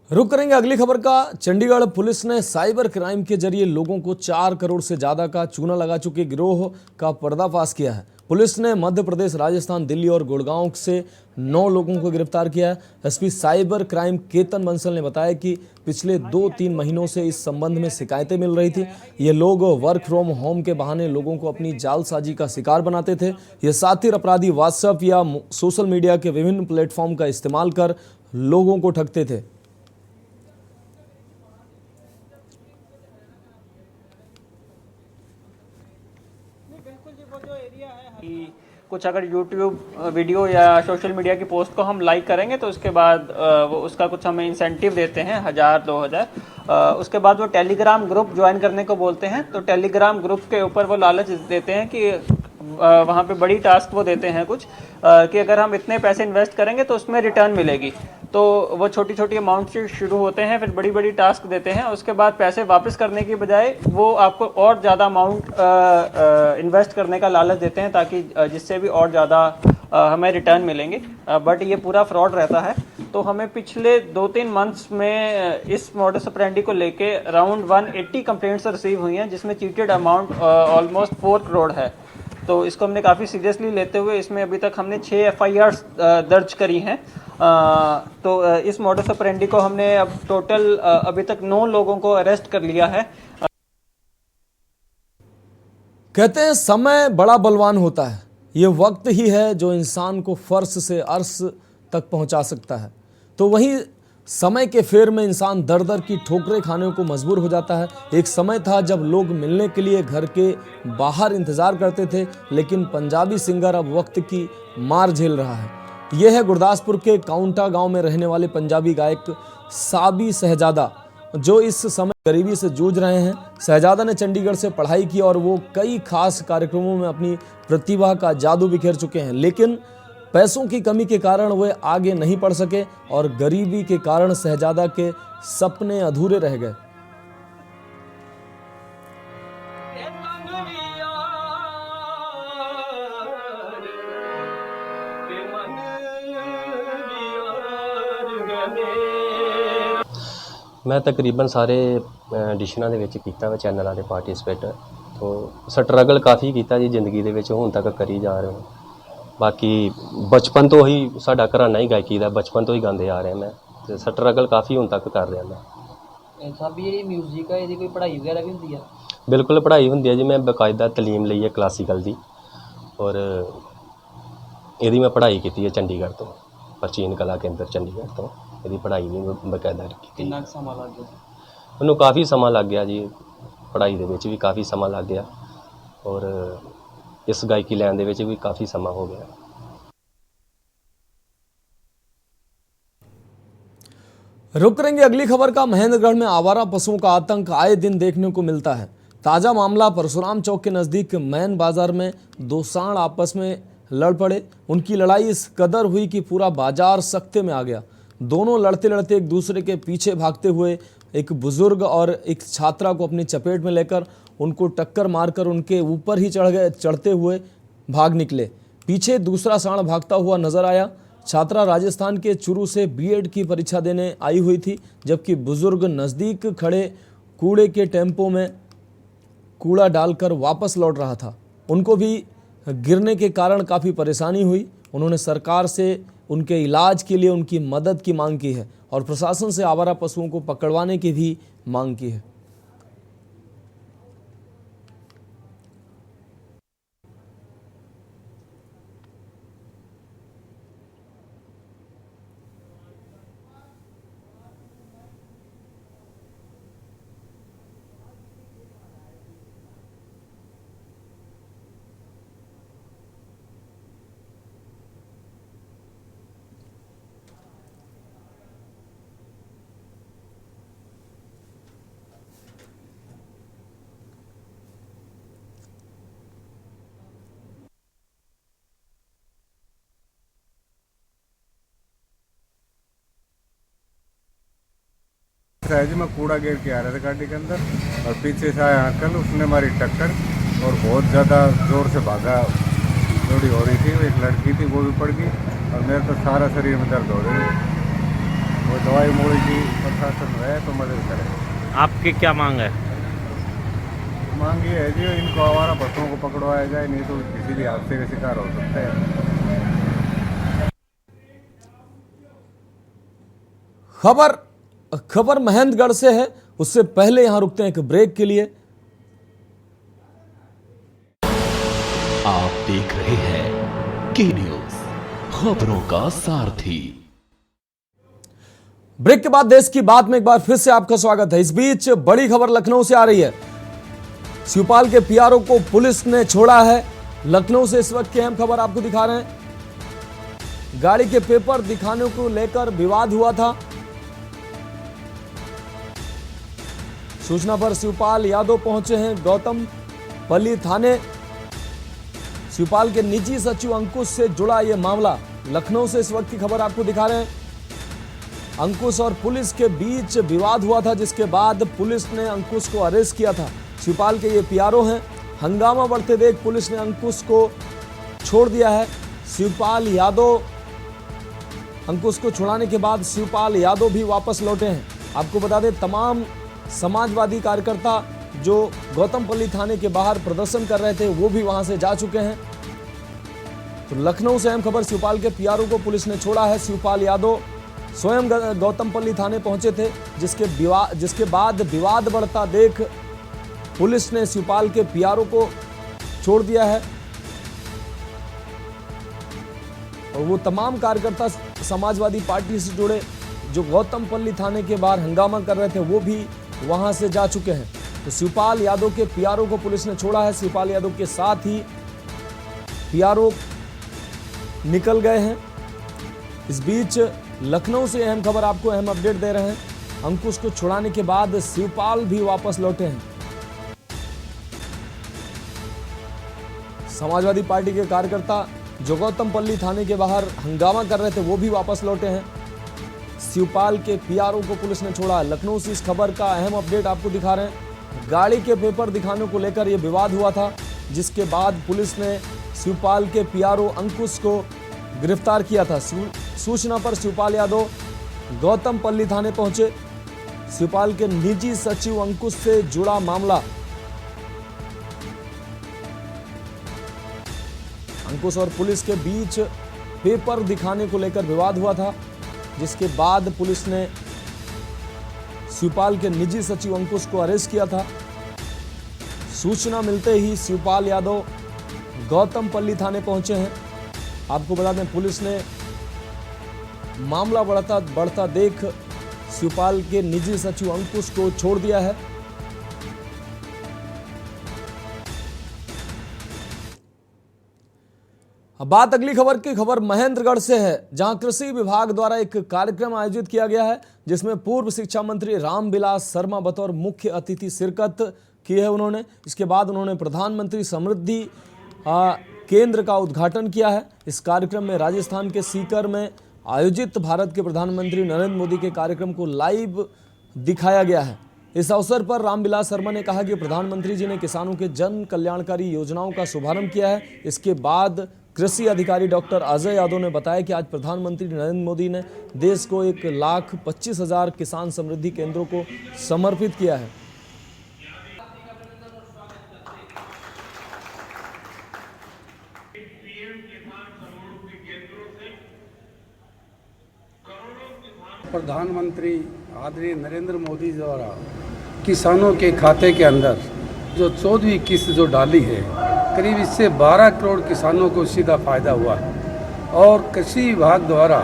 रुक करेंगे अगली खबर का। चंडीगढ़ पुलिस ने साइबर क्राइम के जरिए लोगों को 4 करोड़ से ज्यादा का चूना लगा चुके गिरोह का पर्दाफाश किया है। पुलिस ने मध्य प्रदेश, राजस्थान, दिल्ली और गुड़गांव से 9 लोगों को गिरफ्तार किया है। SP cyber crime Ketan Bansal ने बताया कि पिछले 2-3 महीनों से इस संबंध में शिकायतें मिल रही थी। ये लोग वर्क फ्रॉम होम के बहाने लोगों को अपनी जालसाजी का शिकार बनाते थे। ये साथी अपराधी व्हाट्सएप या सोशल मीडिया के विभिन्न प्लेटफॉर्म का इस्तेमाल कर लोगों को ठगते थे। कुछ अगर YouTube वीडियो या सोशल मीडिया की पोस्ट को हम लाइक करेंगे तो उसके बाद वो उसका कुछ हमें इंसेंटिव देते हैं 1000-2000। उसके बाद वो टेलीग्राम ग्रुप ज्वाइन करने को बोलते हैं। तो टेलीग्राम ग्रुप के ऊपर वो लालच देते हैं कि वहाँ पे बड़ी टास्क वो देते हैं कुछ कि अगर हम इतने पैसे इन्वेस्ट करेंगे तो उसमें रिटर्न मिलेगी। तो वो छोटी छोटी अमाउंट से शुरू होते हैं, फिर बड़ी बड़ी टास्क देते हैं। उसके बाद पैसे वापस करने की बजाय वो आपको और ज़्यादा अमाउंट इन्वेस्ट करने का लालच देते हैं ताकि जिससे भी और ज़्यादा हमें रिटर्न मिलेंगे। बट ये पूरा फ्रॉड रहता है। तो हमें पिछले 2-3 मंथ्स में इस मॉडस ऑपरेंडी को लेके अराउंड 180 कंप्लेंट्स रिसीव हुई हैं, जिसमें चीटेड अमाउंट ऑलमोस्ट 4 करोड़ है। तो इसको हमने काफ़ी सीरियसली लेते हुए इसमें अभी तक हमने 6 FIRs दर्ज करी हैं। तो इस मॉडस ऑपरेंडी को हमने अब टोटल अभी तक 9 लोगों को अरेस्ट कर लिया है। कहते हैं समय बड़ा बलवान होता है। ये वक्त ही है जो इंसान को फर्श से अर्श तक पहुंचा सकता है। तो वहीं समय के फेर में इंसान दर दर की ठोकरें खाने को मजबूर हो जाता है। एक समय था जब लोग मिलने के लिए घर के बाहर इंतजार करते थे, लेकिन पंजाबी सिंगर अब वक्त की मार झेल रहा है। यह है गुरदासपुर के काउंटा गांव में रहने वाले पंजाबी गायक साबी शहजादा, जो इस समय गरीबी से जूझ रहे हैं। शहजादा ने चंडीगढ़ से पढ़ाई की और वो कई खास कार्यक्रमों में अपनी प्रतिभा का जादू बिखेर चुके हैं, लेकिन पैसों की कमी के कारण वे आगे नहीं बढ़ सके और गरीबी के कारण शहजादा के सपने अधूरे रह गए। मैं तकरीबन सारे एडिशनां दे विच कीता वा चैनलों के पार्टिसिपेट। तो स्ट्रगल काफ़ी किया जी जिंदगी दे विच, हुण तक करी जा रहे हो। बाकी बचपन तो ही साडा घराना ही गायकी दा, बचपन तो ही गांदे आ रहे मैं, तो स्ट्रगल काफ़ी हुण तक कर रहा मैं। साबी जी म्यूजिक है, कोई पढ़ाई वगैरह भी होंदी है? बिल्कुल पढ़ाई होंदी है जी, मैं बाकायदा तलीम ली है क्लासीकल दी, और यदी मैं पढ़ाई की है चंडीगढ़ तो, प्राचीन कला केंद्र चंडीगढ़ तो। ਇਹਦੀ ਪੜ੍ਹਾਈ ਵੀ ਬਕਾਇਦਾ ਕੀਤੀ। ਕਿੰਨਾ ਕੁ ਸਮਾਂ ਲੱਗ ਗਿਆ? ਉਹਨੂੰ ਕਾਫੀ ਸਮਾਂ ਲੱਗ ਗਿਆ ਜੀ, ਪੜ੍ਹਾਈ ਦੇ ਵਿੱਚ ਵੀ ਕਾਫੀ ਸਮਾਂ ਲੱਗ ਗਿਆ ਔਰ ਇਸ ਗਾਇਕੀ ਲੈਣ ਦੇ ਵਿੱਚ ਵੀ ਕਾਫी ਸਮਾਂ हो गया। रुक करेंगे अगली खबर का। महेंद्रगढ़ में आवारा पशुओं का आतंक आए दिन देखने को मिलता है। ताजा मामला परशुराम चौक के नजदीक मैन बाजार में दो सांड आपस में लड़ पड़े। उनकी लड़ाई इस कदर हुई कि पूरा बाजार सख्ते में आ गया। दोनों लड़ते लड़ते एक दूसरे के पीछे भागते हुए एक बुजुर्ग और एक छात्रा को अपनी चपेट में लेकर उनको टक्कर मारकर उनके ऊपर ही चढ़ते हुए भाग निकले। पीछे दूसरा सांड भागता हुआ नजर आया। छात्रा राजस्थान के चुरू से बीएड की परीक्षा देने आई हुई थी, जबकि बुजुर्ग नज़दीक खड़े कूड़े के टेम्पो में कूड़ा डालकर वापस लौट रहा था। उनको भी गिरने के कारण काफ़ी परेशानी हुई। उन्होंने सरकार से उनके इलाज के लिए उनकी मदद की मांग की है और प्रशासन से आवारा पशुओं को पकड़वाने की भी मांग की है। जी मैं कूड़ा गिर के आ रहा था गाड़ी के अंदर और पीछे से आया अंकल, उसने मारी टक्कर और बहुत ज़्यादा ज़ोर से भागा। दौड़ी हो रही थी, एक लड़की थी वो भी पड़ गई और मेरे तो सारा शरीर में दर्द हो रही है। वो दवाई मोड़ी की प्रशासन है तो मदद करे। आपकी क्या मांग है? मांग ये है जी इनको आवारा पशुओं को पकड़वाया जाए, नहीं तो किसी भी हादसे का शिकार हो सकता है। खबर महेंद्रगढ़ से है। उससे पहले यहां रुकते हैं एक ब्रेक के लिए। आप देख रहे हैं के न्यूज, खबरों का सारथी। ब्रेक के बाद देश की बात में एक बार फिर से आपका स्वागत है। इस बीच बड़ी खबर लखनऊ से आ रही है। शिवपाल के पीआरओ को पुलिस ने छोड़ा है। लखनऊ से इस वक्त की अहम खबर आपको दिखा रहे हैं। गाड़ी के पेपर दिखाने को लेकर विवाद हुआ था। सूचना पर शिवपाल यादव पहुंचे हैं गौतम पल्ली थाने। शिवपाल के निजी सचिव अंकुश से जुड़ा यह मामला। लखनऊ से इस वक्त की खबर आपको दिखा रहे हैं। अंकुश और पुलिस के बीच विवाद हुआ था, जिसके बाद पुलिस ने अंकुश को अरेस्ट किया था। शिवपाल के ये पीआरओ हैं। हंगामा बढ़ते देख पुलिस ने अंकुश को छोड़ दिया है। शिवपाल यादव अंकुश को छुड़ाने के बाद शिवपाल यादव भी वापस लौटे हैं। आपको बता दें, तमाम समाजवादी कार्यकर्ता जो गौतमपल्ली थाने के बाहर प्रदर्शन कर रहे थे वो भी वहां से जा चुके हैं। तो लखनऊ से अहम खबर, शिवपाल के पीआरओ को पुलिस ने छोड़ा है। शिवपाल यादव स्वयं गौतमपल्ली थाने पहुंचे थे, जिसके बाद विवाद बढ़ता देख पुलिस ने शिवपाल के पीआरओ को छोड़ दिया है। और वो तमाम कार्यकर्ता समाजवादी पार्टी से जुड़े जो गौतमपल्ली थाने के बाहर हंगामा कर रहे थे वो भी वहां से जा चुके हैं। तो शिवपाल यादव के पीआरओ को पुलिस ने छोड़ा है। शिवपाल यादव के साथ ही पीआरओ निकल गए हैं। इस बीच लखनऊ से अहम खबर, आपको अहम अपडेट दे रहे हैं। अंकुश को छुड़ाने के बाद शिवपाल भी वापस लौटे हैं। समाजवादी पार्टी के कार्यकर्ता जो गौतमपल्ली थाने के बाहर हंगामा कर रहे थे वो भी वापस लौटे हैं। शिवपाल के पीआरओ को पुलिस ने छोड़ा। लखनऊ से इस खबर का अहम अपडेट आपको दिखा रहे हैं। गाड़ी के पेपर दिखाने को लेकर यह विवाद हुआ था, जिसके बाद पुलिस ने शिवपाल के पीआरओ अंकुश को गिरफ्तार किया था। सूचना पर शिवपाल यादव गौतमपल्ली थाने पहुंचे। शिवपाल के निजी सचिव अंकुश से जुड़ा मामला। अंकुश और पुलिस के बीच पेपर दिखाने को लेकर विवाद हुआ था, जिसके बाद पुलिस ने शिवपाल के निजी सचिव अंकुश को अरेस्ट किया था। सूचना मिलते ही शिवपाल यादव गौतमपल्ली थाने पहुंचे हैं। आपको बता दें, पुलिस ने मामला बढ़ता देख शिवपाल के निजी सचिव अंकुश को छोड़ दिया है। अब बात अगली खबर की। खबर महेंद्रगढ़ से है, जहां कृषि विभाग द्वारा एक कार्यक्रम आयोजित किया गया है, जिसमें पूर्व शिक्षा मंत्री रामविलास शर्मा बतौर मुख्य अतिथि शिरकत की है उन्होंने। इसके बाद उन्होंने प्रधानमंत्री समृद्धि केंद्र का उद्घाटन किया है। इस कार्यक्रम में राजस्थान के सीकर में आयोजित भारत के प्रधानमंत्री नरेंद्र मोदी के कार्यक्रम को लाइव दिखाया गया है। इस अवसर पर रामविलास शर्मा ने कहा कि प्रधानमंत्री जी ने किसानों के जन कल्याणकारी योजनाओं का शुभारंभ किया है। इसके बाद कृषि अधिकारी डॉक्टर अजय यादव ने बताया कि आज प्रधानमंत्री नरेंद्र मोदी ने देश को 1,25,000 किसान समृद्धि केंद्रों को समर्पित किया है। प्रधानमंत्री आदरणीय नरेंद्र मोदी द्वारा किसानों के खाते के अंदर जो 14वीं किस्त जो डाली है, करीब इससे 12 करोड़ किसानों को सीधा फायदा हुआ है। और कृषि विभाग द्वारा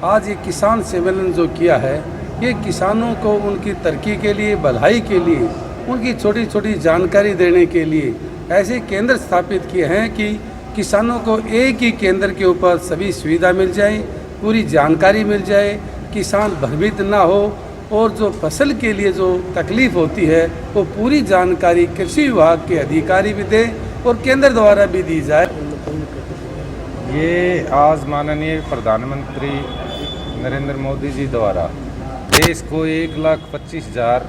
आज ये किसान सम्मेलन जो किया है, ये किसानों को उनकी तरक्की के लिए, भलाई के लिए, उनकी छोटी छोटी जानकारी देने के लिए ऐसे केंद्र स्थापित किए हैं कि किसानों को एक ही केंद्र के ऊपर सभी सुविधा मिल जाए, पूरी जानकारी मिल जाए, किसान भयभीत ना हो, और जो फसल के लिए जो तकलीफ होती है वो पूरी जानकारी कृषि विभाग के अधिकारी भी दें और केंद्र द्वारा भी दी जाए। ये आज माननीय प्रधानमंत्री नरेंद्र मोदी जी द्वारा देश को 1,25,000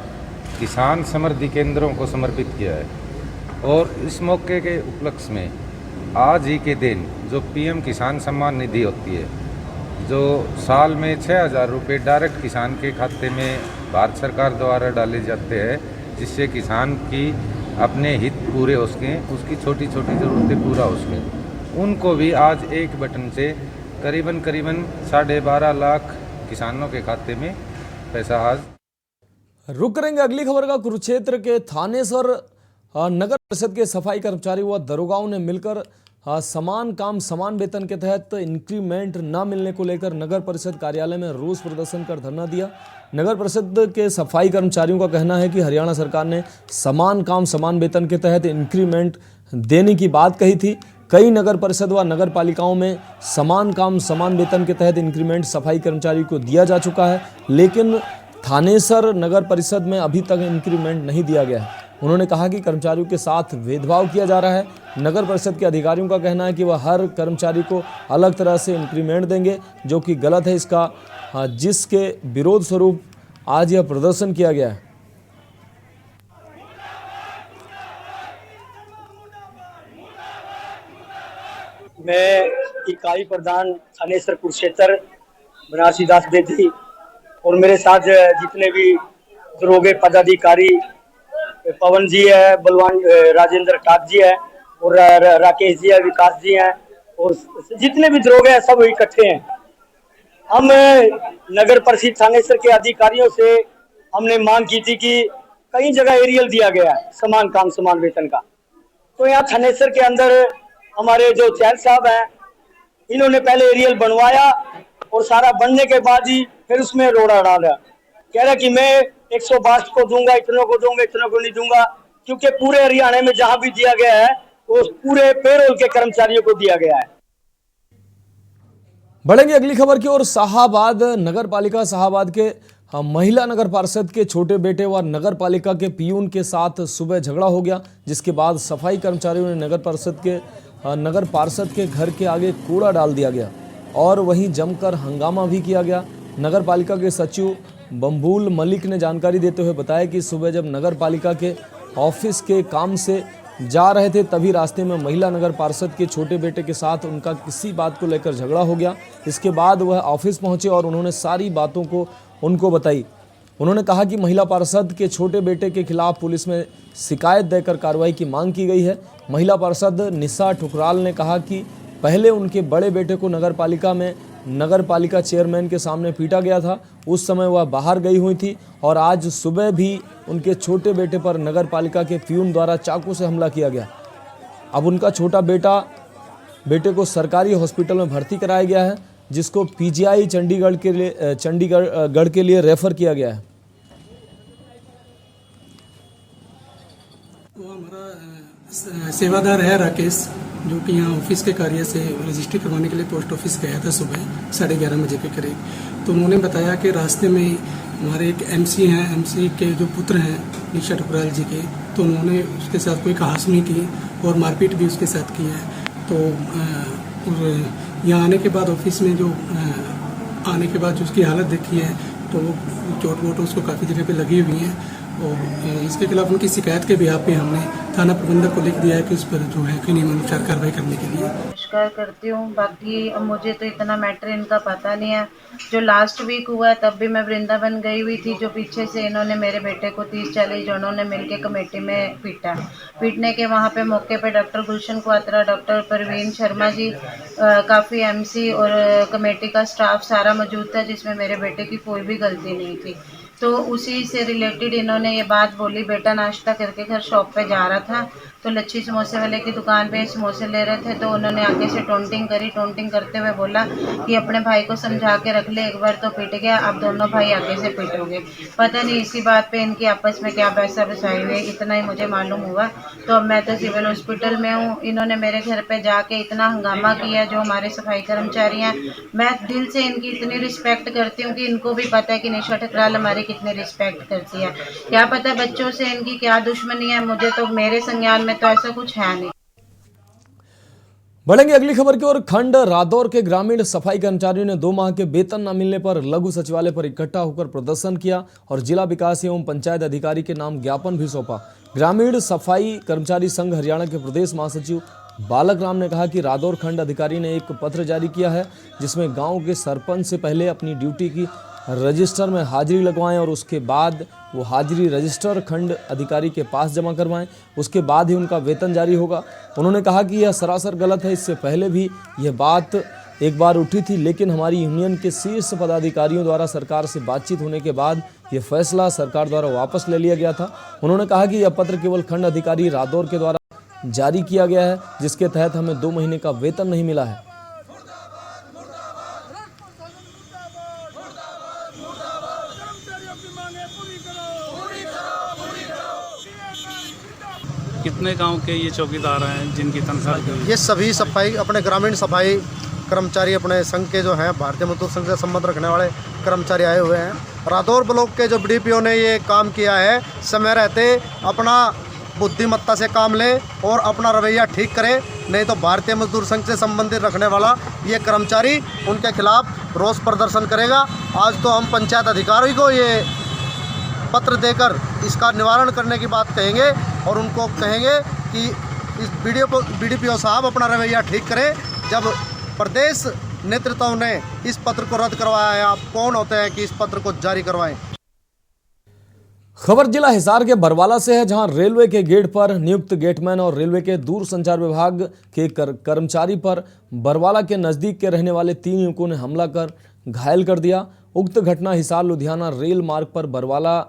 किसान समृद्धि केंद्रों को समर्पित किया है। और इस मौके के उपलक्ष्य में आज ही के दिन जो पीएम किसान सम्मान निधि होती है, जो साल में 6,000 रुपये डायरेक्ट किसान के खाते में भारत सरकार द्वारा डाले जाते हैं, जिससे किसान की अपने हित पूरे हो सकें, उसकी छोटी छोटी ज़रूरतें पूरा हो सकें। उनको भी आज एक बटन से करीबन 12.5 लाख किसानों के खाते में पैसा आज। रुक करेंगे अगली खबर का। कुरुक्षेत्र के थानेसर नगर परिषद के सफाई कर्मचारी व दरोगाओं ने मिलकर समान काम समान वेतन के तहत इंक्रीमेंट न मिलने को लेकर नगर परिषद कार्यालय में रोष प्रदर्शन कर धरना दिया। नगर परिषद के सफाई कर्मचारियों का कहना है कि हरियाणा सरकार ने समान काम समान वेतन के तहत इंक्रीमेंट देने की बात कही थी। कई नगर परिषद व नगर पालिकाओं में समान काम समान वेतन के तहत इंक्रीमेंट सफाई कर्मचारी को दिया जा चुका है, लेकिन थानेसर नगर परिषद में अभी तक इंक्रीमेंट नहीं दिया गया है। उन्होंने कहा कि कर्मचारियों के साथ भेदभाव किया जा रहा है। नगर परिषद के अधिकारियों का कहना है कि वह हर कर्मचारी को अलग तरह से इंक्रीमेंट देंगे, जो कि गलत है। इसका जिसके विरोध स्वरूप आज यह प्रदर्शन किया गया है। मैं इकाई प्रधान थानेसर कुरुक्षेत्र बनारसी दास बेदी और मेरे साथ जितने भी दरोगे पदाधिकारी पवन जी है, बलवान राजेंद्र टाक जी है और राकेश जी है, विकास जी हैं और जितने भी दरोगे हैं सब इकट्ठे हैं। हम नगर परिषद थानेसर के अधिकारियों से हमने मांग की थी कि कई जगह एरियल दिया गया है समान काम समान वेतन का, तो यहाँ थानेसर के अंदर हमारे जो चैल साहब हैं इन्होंने पहले एरियल बनवाया और सारा बनने के बाद ही फिर उसमें रोड़ा डाला। कह रहा कि मैं 162 को दूंगा, इतनों को दूंगा, इतनों को नहीं दूंगा, क्योंकि पूरे हरियाणा में जहां भी दिया गया है वो पूरे पेरोल के कर्मचारियों को दिया गया है। बढ़ेंगे अगली खबर की ओर। शाहाबाद नगर पालिका शाहाबाद के महिला नगर पार्षद के छोटे बेटे व नगर पालिका के पियून के साथ सुबह झगड़ा हो गया, जिसके बाद सफाई कर्मचारियों ने नगर पार्षद के घर के आगे कूड़ा डाल दिया गया और वहीं जमकर हंगामा भी किया गया। नगर पालिका के सचिव बम्बूल मलिक ने जानकारी देते हुए बताया कि सुबह जब नगर पालिका के ऑफिस के काम से जा रहे थे तभी रास्ते में महिला नगर पार्षद के छोटे बेटे के साथ उनका किसी बात को लेकर झगड़ा हो गया। इसके बाद वह ऑफिस पहुंचे और उन्होंने सारी बातों को उनको बताई। उन्होंने कहा कि महिला पार्षद के छोटे बेटे के खिलाफ पुलिस में शिकायत देकर कार्रवाई की मांग की गई है। महिला पार्षद निशा ठुकराल ने कहा कि पहले उनके बड़े बेटे को नगर पालिका चेयरमैन के सामने पीटा गया था, उस समय वह बाहर गई हुई थी और आज सुबह भी उनके छोटे बेटे पर नगर पालिका के पियून द्वारा चाकू से हमला किया गया। अब उनका छोटा बेटे को सरकारी हॉस्पिटल में भर्ती कराया गया है। जिसको पीजीआई चंडीगढ़ के लिए रेफर किया गया है। वो हमारा सेवादार है राकेश, जो कि यहाँ ऑफिस के कार्य से रजिस्ट्री करवाने के लिए पोस्ट ऑफिस गया था सुबह 11:30 बजे के करीब। तो उन्होंने बताया कि रास्ते में हमारे एक एमसी हैं, एमसी के जो पुत्र हैं निशा ठुकराल जी के, तो उन्होंने उसके साथ कोई कहासुनी की और मारपीट भी उसके साथ की है। तो यहाँ आने के बाद ऑफिस में जो आने के बाद जो उसकी हालत देखी है, तो चोट वोट उसको काफ़ी जगह पे लगी हुई हैं और इसके खिलाफ उनकी शिकायत के बिहाफ पे हमने थाना प्रबंधक को लिख दिया है कि उस पर जो है कि नियमानुसार कार्रवाई करने के लिए। नमस्कार करती हूँ। बाकी अब मुझे तो इतना मैटर इनका पता नहीं है। जो लास्ट वीक हुआ है तब भी मैं वृंदावन गई हुई थी, जो पीछे से इन्होंने मेरे बेटे को 30-40 जनों ने मिलकर कमेटी में पीटा। पीटने के वहाँ पे मौके पे डॉक्टर गुलशन क्वात्रा, डॉक्टर परवीन शर्मा जी, काफ़ी एमसी और कमेटी का स्टाफ सारा मौजूद था, जिसमें मेरे बेटे की कोई भी गलती नहीं थी। तो उसी से रिलेटेड इन्होंने ये बात बोली। बेटा नाश्ता करके घर शॉप पे जा रहा था, तो लच्छी समोसे वाले की दुकान पे समोसे ले रहे थे, तो उन्होंने आगे से टोंटिंग करी। टोंटिंग करते हुए बोला कि अपने भाई को समझा के रख ले, एक बार तो पिट गया, अब दोनों भाई आगे से पिटोगे। पता नहीं इसी बात पे इनकी आपस में क्या पैसा बसाई हुई, इतना ही मुझे मालूम हुआ। तो अब मैं तो सिविल हॉस्पिटल में हूँ। इन्होंने मेरे घर पे जाके इतना हंगामा किया, जो हमारे सफाई कर्मचारी हैं। मैं दिल से इनकी इतनी रिस्पेक्ट करती हूँ कि इनको भी पता है कि निशा ठुकराल हमारी कितनी रिस्पेक्ट करती है। क्या पता बच्चों से इनकी क्या दुश्मनी है, मुझे तो मेरे संज्ञान में तो ऐसा कुछ है नहीं। बढ़ेंगे अगली खबर की ओर। खंड रादौर के ग्रामीण सफाई कर्मचारियों ने 2 माह के वेतन न मिलने पर लघु सचिवालय पर इकट्ठा होकर प्रदर्शन किया और जिला विकास एवं पंचायत अधिकारी के नाम ज्ञापन भी सौंपा। ग्रामीण सफाई कर्मचारी संघ हरियाणा के प्रदेश महासचिव बालक राम ने कहा कि रादौर खंड अधिकारी ने एक पत्र जारी किया है, जिसमें गांव के सरपंच से पहले अपनी ड्यूटी की रजिस्टर में हाजिरी लगवाएं और उसके बाद वो हाजिरी रजिस्टर खंड अधिकारी के पास जमा करवाएं, उसके बाद ही उनका वेतन जारी होगा। उन्होंने कहा कि यह सरासर गलत है। इससे पहले भी यह बात एक बार उठी थी, लेकिन हमारी यूनियन के शीर्ष पदाधिकारियों द्वारा सरकार से बातचीत होने के बाद यह फैसला सरकार द्वारा वापस ले लिया गया था। उन्होंने कहा कि यह पत्र केवल खंड अधिकारी रादौर के द्वारा जारी किया गया है, जिसके तहत हमें 2 महीने का वेतन नहीं मिला है। कितने गांव के ये चौकीदार हैं जिनकी तनख्वाह? ये सभी सफाई अपने ग्रामीण सफाई कर्मचारी अपने संघ के जो हैं, भारतीय मजदूर संघ से संबंध रखने वाले कर्मचारी आए हुए हैं। रादौर ब्लॉक के जो बीडीपीओ ने ये काम किया है, समय रहते अपना बुद्धिमत्ता से काम ले और अपना रवैया ठीक करे, नहीं तो भारतीय मजदूर संघ से संबंधित रखने वाला ये कर्मचारी उनके खिलाफ रोष प्रदर्शन करेगा। आज तो हम पंचायत अधिकारी को ये पत्र देकर इसका निवारण करने की बात कहेंगे और उनको कहेंगे कि इस बीडीपीओ साहब अपना रवैया ठीक करें। जब प्रदेश नेतृत्व ने इस पत्र को रद्द करवाया है, आप कौन होते हैं कि इस पत्र को जारी करवाएं? खबर जिला हिसार के बरवाला से है, जहां रेलवे के गेट पर नियुक्त गेटमैन और रेलवे के दूर संचार विभाग के कर्मचारी पर बरवाला के नजदीक के रहने वाले 3 युवकों ने हमला कर घायल कर दिया। उक्त घटना हिसार लुधियाना रेल मार्ग पर बरवाला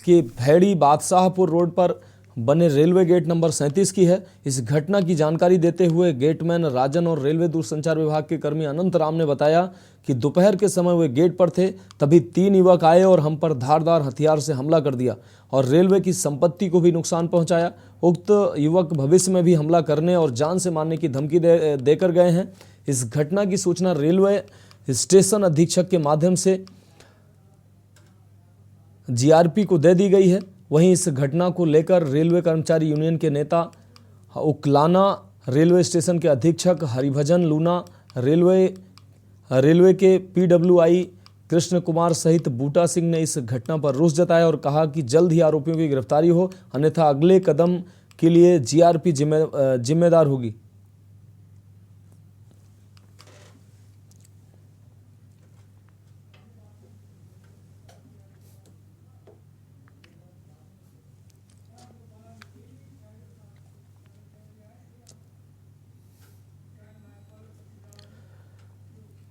के भैड़ी बादशाहपुर रोड पर बने रेलवे गेट नंबर 37 की है। इस घटना की जानकारी देते हुए गेटमैन राजन और रेलवे दूरसंचार विभाग के कर्मी अनंत राम ने बताया कि दोपहर के समय वे गेट पर थे, तभी 3 युवक आए और हम पर धारदार हथियार से हमला कर दिया और रेलवे की संपत्ति को भी नुकसान पहुंचाया। उक्त युवक भविष्य में भी हमला करने और जान से मारने की धमकी देकर गए हैं। इस घटना की सूचना रेलवे स्टेशन अधीक्षक के माध्यम से जीआरपी को दे दी गई है। वहीं इस घटना को लेकर रेलवे कर्मचारी यूनियन के नेता उकलाना, रेलवे स्टेशन के अधीक्षक हरिभजन लूना, रेलवे के पीडब्ल्यूआई कृष्ण कुमार सहित बूटा सिंह ने इस घटना पर रोष जताया और कहा कि जल्द ही आरोपियों की गिरफ्तारी हो, अन्यथा अगले कदम के लिए जीआरपी जिम्मेदार होगी।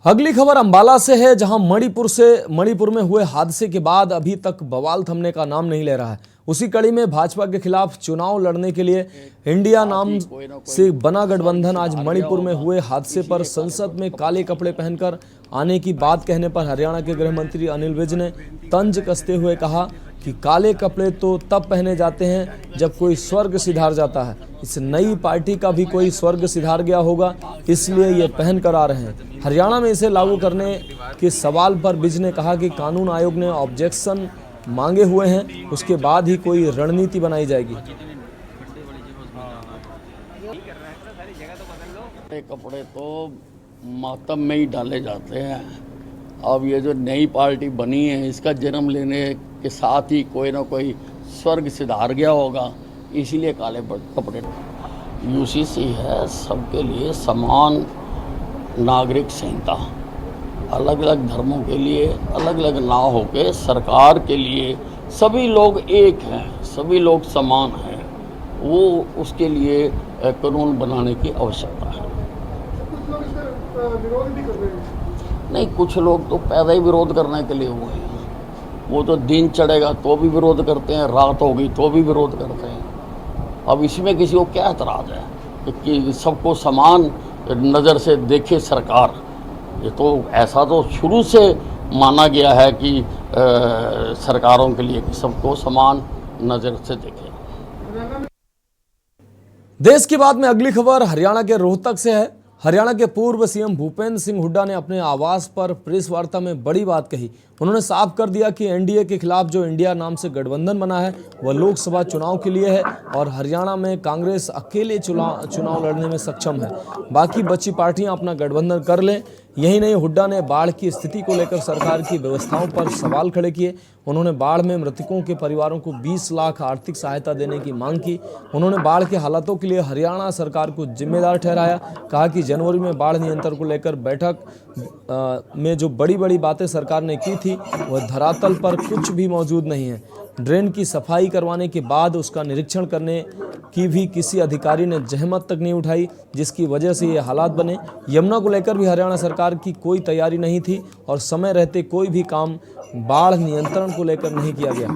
अगली खबर अंबाला से है, जहां मणिपुर में हुए हादसे के बाद अभी तक बवाल थमने का नाम नहीं ले रहा है। उसी कड़ी में भाजपा के खिलाफ चुनाव लड़ने के लिए इंडिया नाम से बना गठबंधन आज मणिपुर में हुए हादसे पर संसद में काले कपड़े पहनकर आने की बात कहने पर हरियाणा के गृह मंत्री अनिल विज ने तंज कसते हुए कहा कि काले कपड़े तो तब पहने जाते हैं जब कोई स्वर्ग सिधार जाता है। इस नई पार्टी का भी कोई स्वर्ग सिधार गया होगा, इसलिए ये पहन कर आ रहे हैं। हरियाणा में इसे लागू करने के सवाल पर विज ने कहा कि कानून आयोग ने ऑब्जेक्शन मांगे हुए हैं, उसके बाद ही कोई रणनीति बनाई जाएगी। कपड़े तो मातम में ही डाले जाते हैं। अब ये जो नई पार्टी बनी है, इसका जन्म लेने के साथ ही कोई ना कोई स्वर्ग सिधार गया होगा, इसीलिए काले कपड़े। यूसीसी है सबके लिए समान नागरिक संहिता, अलग अलग धर्मों के लिए अलग अलग ना होके सरकार के लिए सभी लोग एक हैं, सभी लोग समान हैं, वो उसके लिए कानून बनाने की आवश्यकता है। नहीं, कुछ लोग तो पैदा ही विरोध करने के लिए हुए हैं। वो तो दिन चढ़ेगा तो भी विरोध करते हैं, रात होगी तो भी विरोध करते हैं। अब इसमें किसी को क्या एतराज़ है कि सबको समान नज़र से देखे सरकार? ये तो ऐसा तो शुरू से माना गया है कि सरकारों के लिए कि सबको समान नज़र से देखें। देश की बात में अगली खबर हरियाणा के रोहतक से है। हरियाणा के पूर्व सीएम भूपेंद्र सिंह हुड्डा ने अपने आवास पर प्रेस वार्ता में बड़ी बात कही। उन्होंने साफ कर दिया कि एनडीए के खिलाफ जो इंडिया नाम से गठबंधन बना है वह लोकसभा चुनाव के लिए है और हरियाणा में कांग्रेस अकेले चुनाव लड़ने में सक्षम है, बाकी बची पार्टियां अपना गठबंधन कर लें। यही नहीं, हुड्डा ने बाढ़ की स्थिति को लेकर सरकार की व्यवस्थाओं पर सवाल खड़े किए। उन्होंने बाढ़ में मृतकों के परिवारों को 20 लाख आर्थिक सहायता देने की मांग की। उन्होंने बाढ़ के हालातों के लिए हरियाणा सरकार को जिम्मेदार ठहराया। कहा कि जनवरी में बाढ़ नियंत्रण को लेकर बैठक में जो बड़ी बड़ी बातें सरकार ने की थी वह धरातल पर कुछ भी मौजूद नहीं है। ड्रेन की सफाई करवाने के बाद उसका निरीक्षण करने की भी किसी अधिकारी ने जहमत तक नहीं उठाई, जिसकी वजह से ये हालात बने। यमुना को लेकर भी हरियाणा सरकार की कोई तैयारी नहीं थी और समय रहते कोई भी काम बाढ़ नियंत्रण को लेकर नहीं किया गया।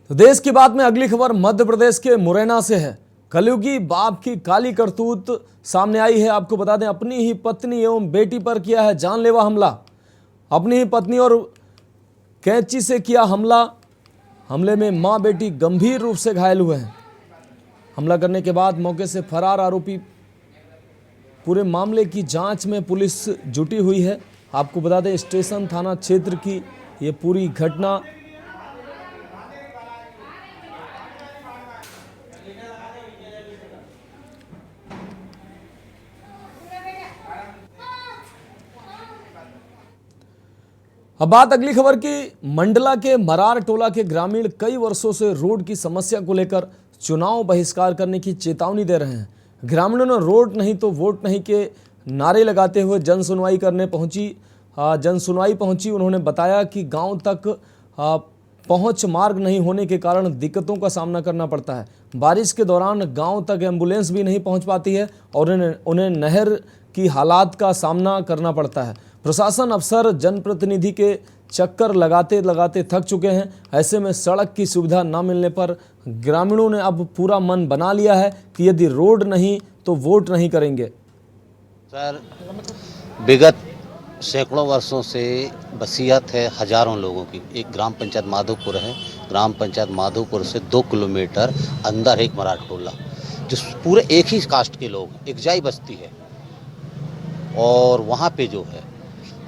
तो देश की बात में अगली खबर मध्य प्रदेश के मुरैना से है। कलयुगी बाप की काली करतूत सामने आई है। आपको बता दें, अपनी ही पत्नी एवं बेटी पर किया है जानलेवा हमला। अपनी ही पत्नी और कैंची से किया हमला। हमले में मां बेटी गंभीर रूप से घायल हुए हैं। हमला करने के बाद मौके से फरार आरोपी। पूरे मामले की जांच में पुलिस जुटी हुई है। आपको बता दें, स्टेशन थाना क्षेत्र की ये पूरी घटना अब बात अगली खबर की। मंडला के मरार टोला के ग्रामीण कई वर्षों से रोड की समस्या को लेकर चुनाव बहिष्कार करने की चेतावनी दे रहे हैं। ग्रामीणों ने रोड नहीं तो वोट नहीं के नारे लगाते हुए जन सुनवाई पहुंची। उन्होंने बताया कि गांव तक पहुंच मार्ग नहीं होने के कारण दिक्कतों का सामना करना पड़ता है। बारिश के दौरान गांव तक एम्बुलेंस भी नहीं पहुंच पाती है और उन्हें नहर की हालात का सामना करना पड़ता है। प्रशासन अफसर जनप्रतिनिधि के चक्कर लगाते लगाते थक चुके हैं। ऐसे में सड़क की सुविधा न मिलने पर ग्रामीणों ने अब पूरा मन बना लिया है कि यदि रोड नहीं तो वोट नहीं करेंगे। सर, विगत सैकड़ों वर्षों से बसीयत है हजारों लोगों की। एक ग्राम पंचायत माधोपुर है। ग्राम पंचायत माधोपुर से 2 किलोमीटर अंदर एक मरार टोला, जो पूरे एक ही कास्ट के लोग, एक जाई बस्ती है। और वहाँ पे जो है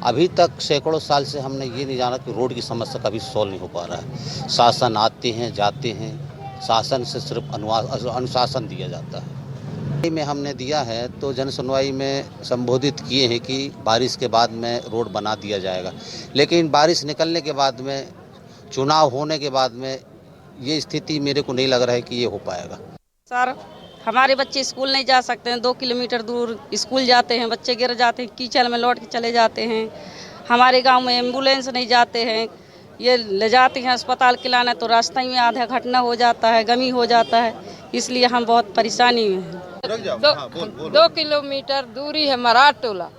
अभी तक सैकड़ों साल से हमने ये नहीं जाना कि रोड की समस्या कभी सॉल्व नहीं हो पा रहा है। शासन आते हैं जाते हैं, शासन से सिर्फ अनुशासन दिया जाता है। में हमने दिया है तो जन सुनवाई में संबोधित किए हैं कि बारिश के बाद में रोड बना दिया जाएगा, लेकिन बारिश निकलने के बाद में, चुनाव होने के बाद में ये स्थिति मेरे को नहीं लग रहा है कि ये हो पाएगा। सर, हमारे बच्चे स्कूल नहीं जा सकते हैं, 2 किलोमीटर दूर स्कूल जाते हैं, बच्चे गिर जाते हैं, कीचड़ में लौट के चले जाते हैं। हमारे गांव में एम्बुलेंस नहीं जाते हैं, ये ले जाते हैं अस्पताल के लाना तो रास्ते में आधा घटना हो जाता है, गमी हो जाता है, इसलिए हम बहुत परेशानी में हैं। 2 किलोमीटर दूरी है मराठ टोला,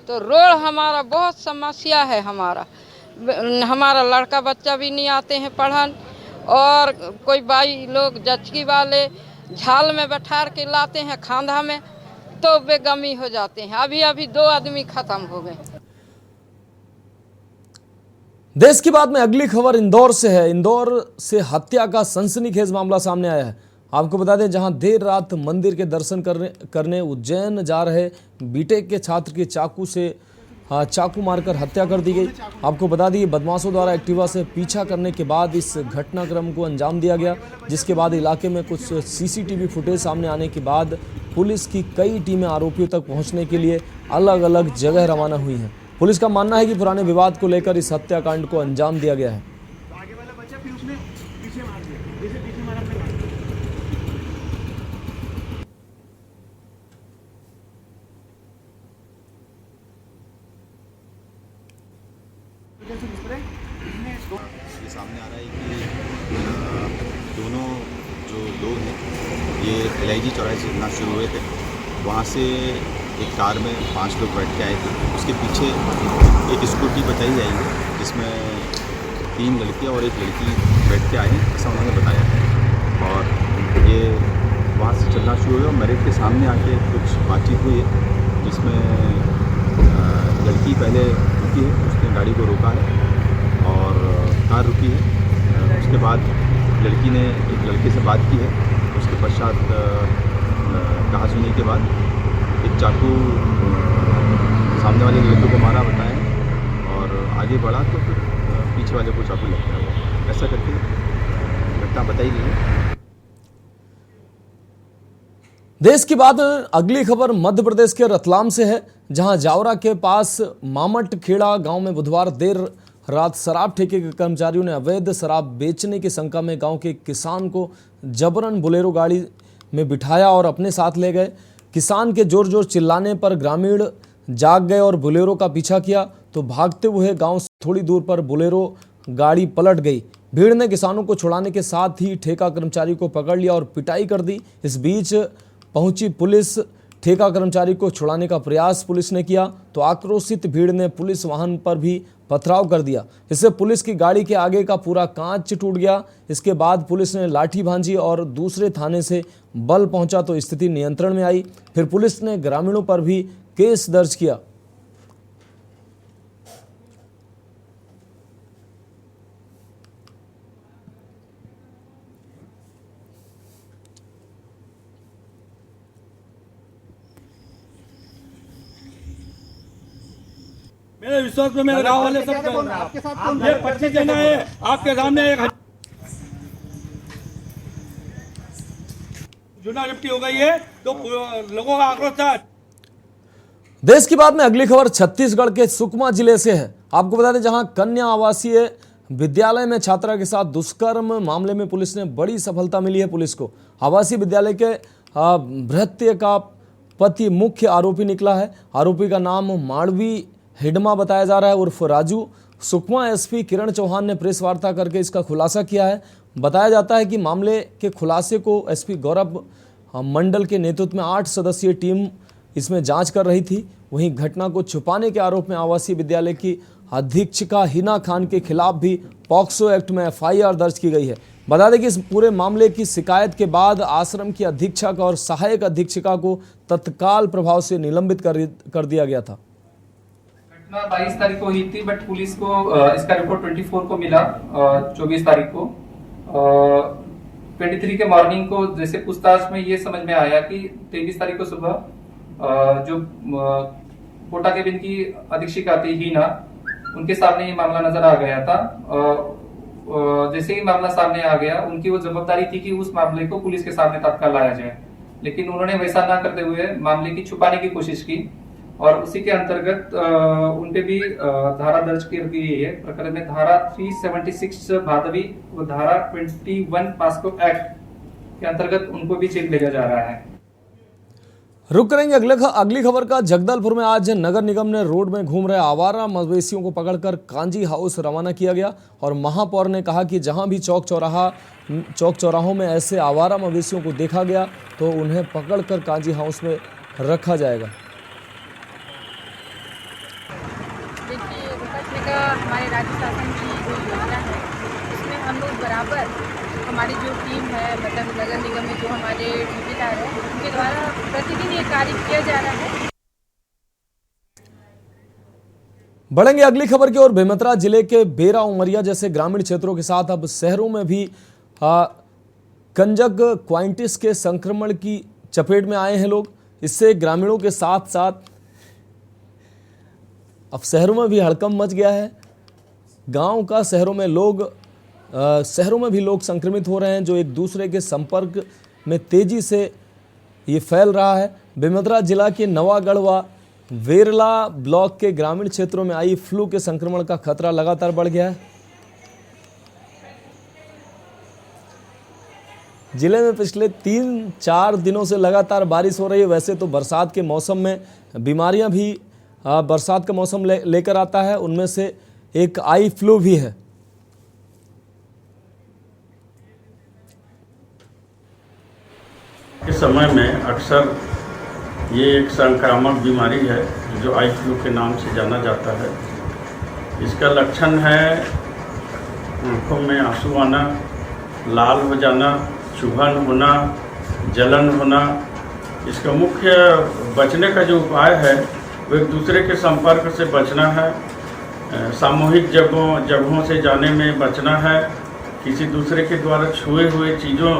तो रोड हमारा बहुत समस्या है। हमारा लड़का बच्चा भी नहीं आते हैं पढ़न, और कोई भाई लोग जचकी वाले झाल में बैठा के लाते हैं खांधा में, तो बेगमी हो जाते हैं। अभी 2 आदमी खत्म हो गए। देश की बात में अगली खबर इंदौर से है। इंदौर से हत्या का सनसनीखेज मामला सामने आया है। आपको बता दें, जहां देर रात मंदिर के दर्शन करने उज्जैन जा रहे बीटेक के छात्र की चाकू मारकर हत्या कर दी गई। आपको बता दी, बदमाशों द्वारा एक्टिवा से पीछा करने के बाद इस घटनाक्रम को अंजाम दिया गया, जिसके बाद इलाके में कुछ सीसीटीवी फुटेज सामने आने के बाद पुलिस की कई टीमें आरोपियों तक पहुंचने के लिए अलग अलग जगह रवाना हुई हैं। पुलिस का मानना है कि पुराने विवाद को लेकर इस हत्याकांड को अंजाम दिया गया है। ये सामने आ रहा है कि दोनों जो लोग हैं ये LIG चौराहे से चलना शुरू हुए थे। वहाँ से एक कार में 5 लोग बैठ के आए थे। उसके पीछे एक स्कूटी बताई जाएगी जिसमें 3 लड़कियाँ और एक लड़की बैठ के आए हैं, ऐसा उन्होंने बताया। और ये वहाँ से चलना शुरू हुआ और मेरिट के सामने आके कुछ बातचीत हुई है, जिसमें लड़की पहले रुकी है, उसने गाड़ी को रोका है और कार रुकी है। उसके बाद लड़की ने एक लड़के से बात की है। उसके पश्चात कहा सुनी के बाद एक चाकू सामने वाले लड़के को मारा बताया और आगे बढ़ा तो फिर पीछे वाले को चाकू लग गया। ऐसा करके घटना बताई गई है। देश की बात अगली खबर मध्य प्रदेश के रतलाम से है, जहां जावरा के पास मामट खेड़ा गांव में बुधवार देर रात शराब ठेके के कर्मचारियों ने अवैध शराब बेचने की शंका में गांव के किसान को जबरन बोलेरो गाड़ी में बिठाया और अपने साथ ले गए। किसान के जोर जोर चिल्लाने पर ग्रामीण जाग गए और बोलेरो का पीछा किया, तो भागते हुए गांव से थोड़ी दूर पर बोलेरो गाड़ी पलट गई। भीड़ ने किसानों को छुड़ाने के साथ ही ठेका कर्मचारी को पकड़ लिया और पिटाई कर दी। इस बीच पहुंची पुलिस ठेका कर्मचारी को छुड़ाने का प्रयास पुलिस ने किया, तो आक्रोशित भीड़ ने पुलिस वाहन पर भी पथराव कर दिया। इससे पुलिस की गाड़ी के आगे का पूरा कांच टूट गया। इसके बाद पुलिस ने लाठी भांजी और दूसरे थाने से बल पहुंचा तो स्थिति नियंत्रण में आई। फिर पुलिस ने ग्रामीणों पर भी केस दर्ज किया। मेरे विश्वास में मेरे गांव वाले सब ये 25 जना है आपके सामने एक चुनाव निपटी हो गई है, तो लोगों का आक्रोश था। देश की बात में अगली खबर छत्तीसगढ़ के सुकमा जिले से है। आपको बता दें, जहां कन्या आवासीय विद्यालय में छात्रा के साथ दुष्कर्म मामले में पुलिस ने बड़ी सफलता मिली है। पुलिस को आवासीय विद्यालय के भृत्य का पति मुख्य आरोपी निकला है। आरोपी का नाम माड़वी हिडमा बताया जा रहा है उर्फ राजू। सुकमा एसपी किरण चौहान ने प्रेस वार्ता करके इसका खुलासा किया है। बताया जाता है कि मामले के खुलासे को एसपी गौरव मंडल के नेतृत्व में 8 सदस्यीय टीम इसमें जांच कर रही थी। वहीं घटना को छुपाने के आरोप में आवासीय विद्यालय की अधीक्षिका हिना खान के खिलाफ भी पॉक्सो एक्ट में FIR दर्ज की गई है। बता दें कि इस पूरे मामले की शिकायत के बाद आश्रम की अधीक्षक और सहायक अधीक्षिका को तत्काल प्रभाव से निलंबित कर दिया गया था। 22 तारीख को हुई थी, बट पुलिस को इसका रिपोर्ट 24 को मिला, 24 तारीख को। 23 के मॉर्निंग को जैसे पूछताछ में ये समझ में आया कि 23 तारीख को सुबह जो कोटा केबिन की अधीक्षिका थी हीना, उनके सामने ये मामला नजर आ गया था। जैसे ही मामला सामने आ गया, उनकी वो जवाबदारी थी कि उस मामले को पुलिस के सामने तत्काल लाया जाए, लेकिन उन्होंने वैसा ना करते हुए मामले की छुपाने की कोशिश की और उसी के अंतर्गत उनपे भी धारा दर्ज कर दी है। प्रकरण में धारा 376 भादवी व धारा 21 पास्को एक्ट के अंतर्गत उनको भी जेल भेजा जा रहा है। रुक करेंगे अगली खबर का। जगदलपुर में आज नगर निगम ने रोड में घूम रहे आवारा मवेशियों को पकड़कर कांजी हाउस रवाना किया गया और महापौर ने कहा कि जहां भी चौक चौराहों में ऐसे आवारा मवेशियों को देखा गया तो उन्हें पकड़कर कांजी हाउस में रखा जाएगा। देखिए, विपक्ष का हमारे राज्य शासन की जो योजना है उसमें हम लोग बराबर हमारी जो टीम है, मतलब नगर निगम में जो हमारे ठेकेदार हैं उनके द्वारा प्रतिदिन ये कार्य किया जा रहा है। बढ़ेंगे अगली खबर की ओर। बेमेतरा जिले के बेरा उमरिया जैसे ग्रामीण क्षेत्रों के साथ अब शहरों में भी कंजक्टिवाइटिस के संक्रमण की चपेट में आए हैं लोग। इससे ग्रामीणों के साथ साथ अब शहरों में भी हड़कंप मच गया है। गांव का शहरों में भी लोग संक्रमित हो रहे हैं, जो एक दूसरे के संपर्क में तेजी से ये फैल रहा है। बेमेतरा जिला के नवागढ़ व वेरला ब्लॉक के ग्रामीण क्षेत्रों में आई फ्लू के संक्रमण का खतरा लगातार बढ़ गया है। जिले में पिछले 3-4 दिनों से लगातार बारिश हो रही है। वैसे तो बरसात के मौसम में बीमारियां भी बरसात का मौसम लेकर आता है, उनमें से एक आई फ्लू भी है। इस समय में अक्सर ये एक संक्रामक बीमारी है जो आई फ्लू के नाम से जाना जाता है। इसका लक्षण है आँखों में आंसू आना, लाल हो जाना, चुभन होना, जलन होना। इसका मुख्य बचने का जो उपाय है वो एक दूसरे के संपर्क से बचना है, सामूहिक जगहों से जाने में बचना है, किसी दूसरे के द्वारा छुए हुए चीज़ों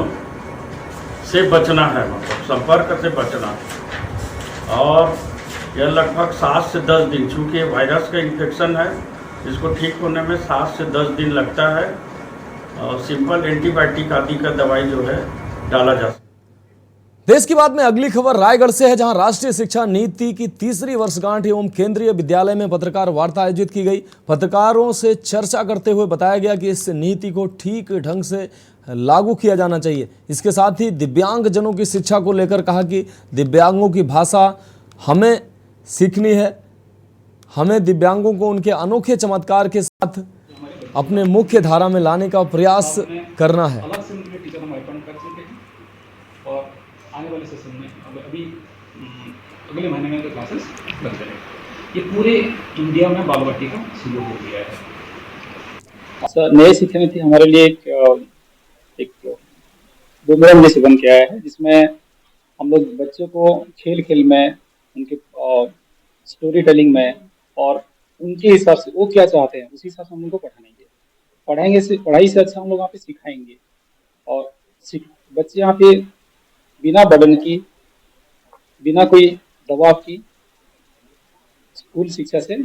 से बचना है, मतलब संपर्क से बचना है। और यह लगभग 7 से 10 दिन, चूँकि वायरस का इन्फेक्शन है, इसको ठीक होने में 7 से 10 दिन लगता है और सिंपल एंटीबायोटिक आदि का दवाई जो है डाला जा सकता है। देश की बात में अगली खबर रायगढ़ से है, जहां राष्ट्रीय शिक्षा नीति की 3री वर्षगांठ एवं केंद्रीय विद्यालय में पत्रकार वार्ता आयोजित की गई। पत्रकारों से चर्चा करते हुए बताया गया कि इस नीति को ठीक ढंग से लागू किया जाना चाहिए। इसके साथ ही दिव्यांग जनों की शिक्षा को लेकर कहा कि दिव्यांगों की भाषा हमें सीखनी है, हमें दिव्यांगों को उनके अनोखे चमत्कार के साथ अपने मुख्य धारा में लाने का प्रयास करना है। और आने वाले सेशन में अभी अगले महीने में क्लासेस लग जाएंगे। ये पूरे इंडिया में बाल वाटिका शुरू हो गया है। सर, नई शिक्षा नीति हमारे लिए एक बुमरंग जैसे बन के आया है, जिसमें हम लोग बच्चों को खेल खेल में, उनके स्टोरी टेलिंग में और उनके हिसाब से वो क्या चाहते हैं उसी हिसाब से हम उनको पढ़ाएंगे से पढ़ाई से अच्छा हम लोग वहाँ पे सिखाएंगे। और बच्चे यहाँ पे बिना बर्डन की, बिना कोई दबाव की स्कूल शिक्षा से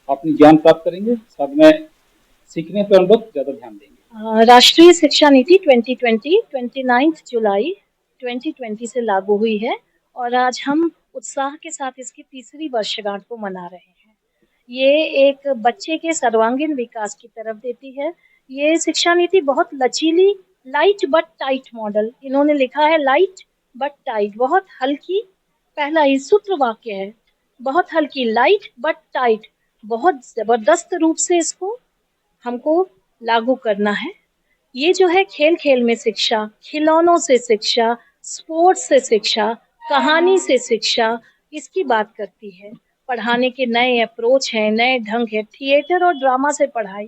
अपनी ज्ञान प्राप्त करेंगे, साथ में सीखने पर हम लोग ज़्यादा ध्यान देंगे। राष्ट्रीय शिक्षा नीति 2020 29 जुलाई 2020 से लागू हुई है और आज हम उत्साह के साथ इसकी 3री वर्षगांठ को मना रहे हैं। ये एक बच्चे के सर्वांगीण विकास की तरफ देती है। ये शिक्षा नीति बहुत लचीली, लाइट बट टाइट मॉडल, इन्होंने लिखा है लाइट बट टाइट, बहुत हल्की, पहला ही सूत्र वाक्य है, बहुत हल्की, लाइट बट टाइट, बहुत जबरदस्त रूप से इसको हमको लागू करना है। ये जो है खेल खेल में शिक्षा, खिलौनों से शिक्षा, स्पोर्ट्स से शिक्षा, कहानी से शिक्षा, इसकी बात करती है। पढ़ाने के नए अप्रोच हैं, नए ढंग है, थिएटर और ड्रामा से पढ़ाई,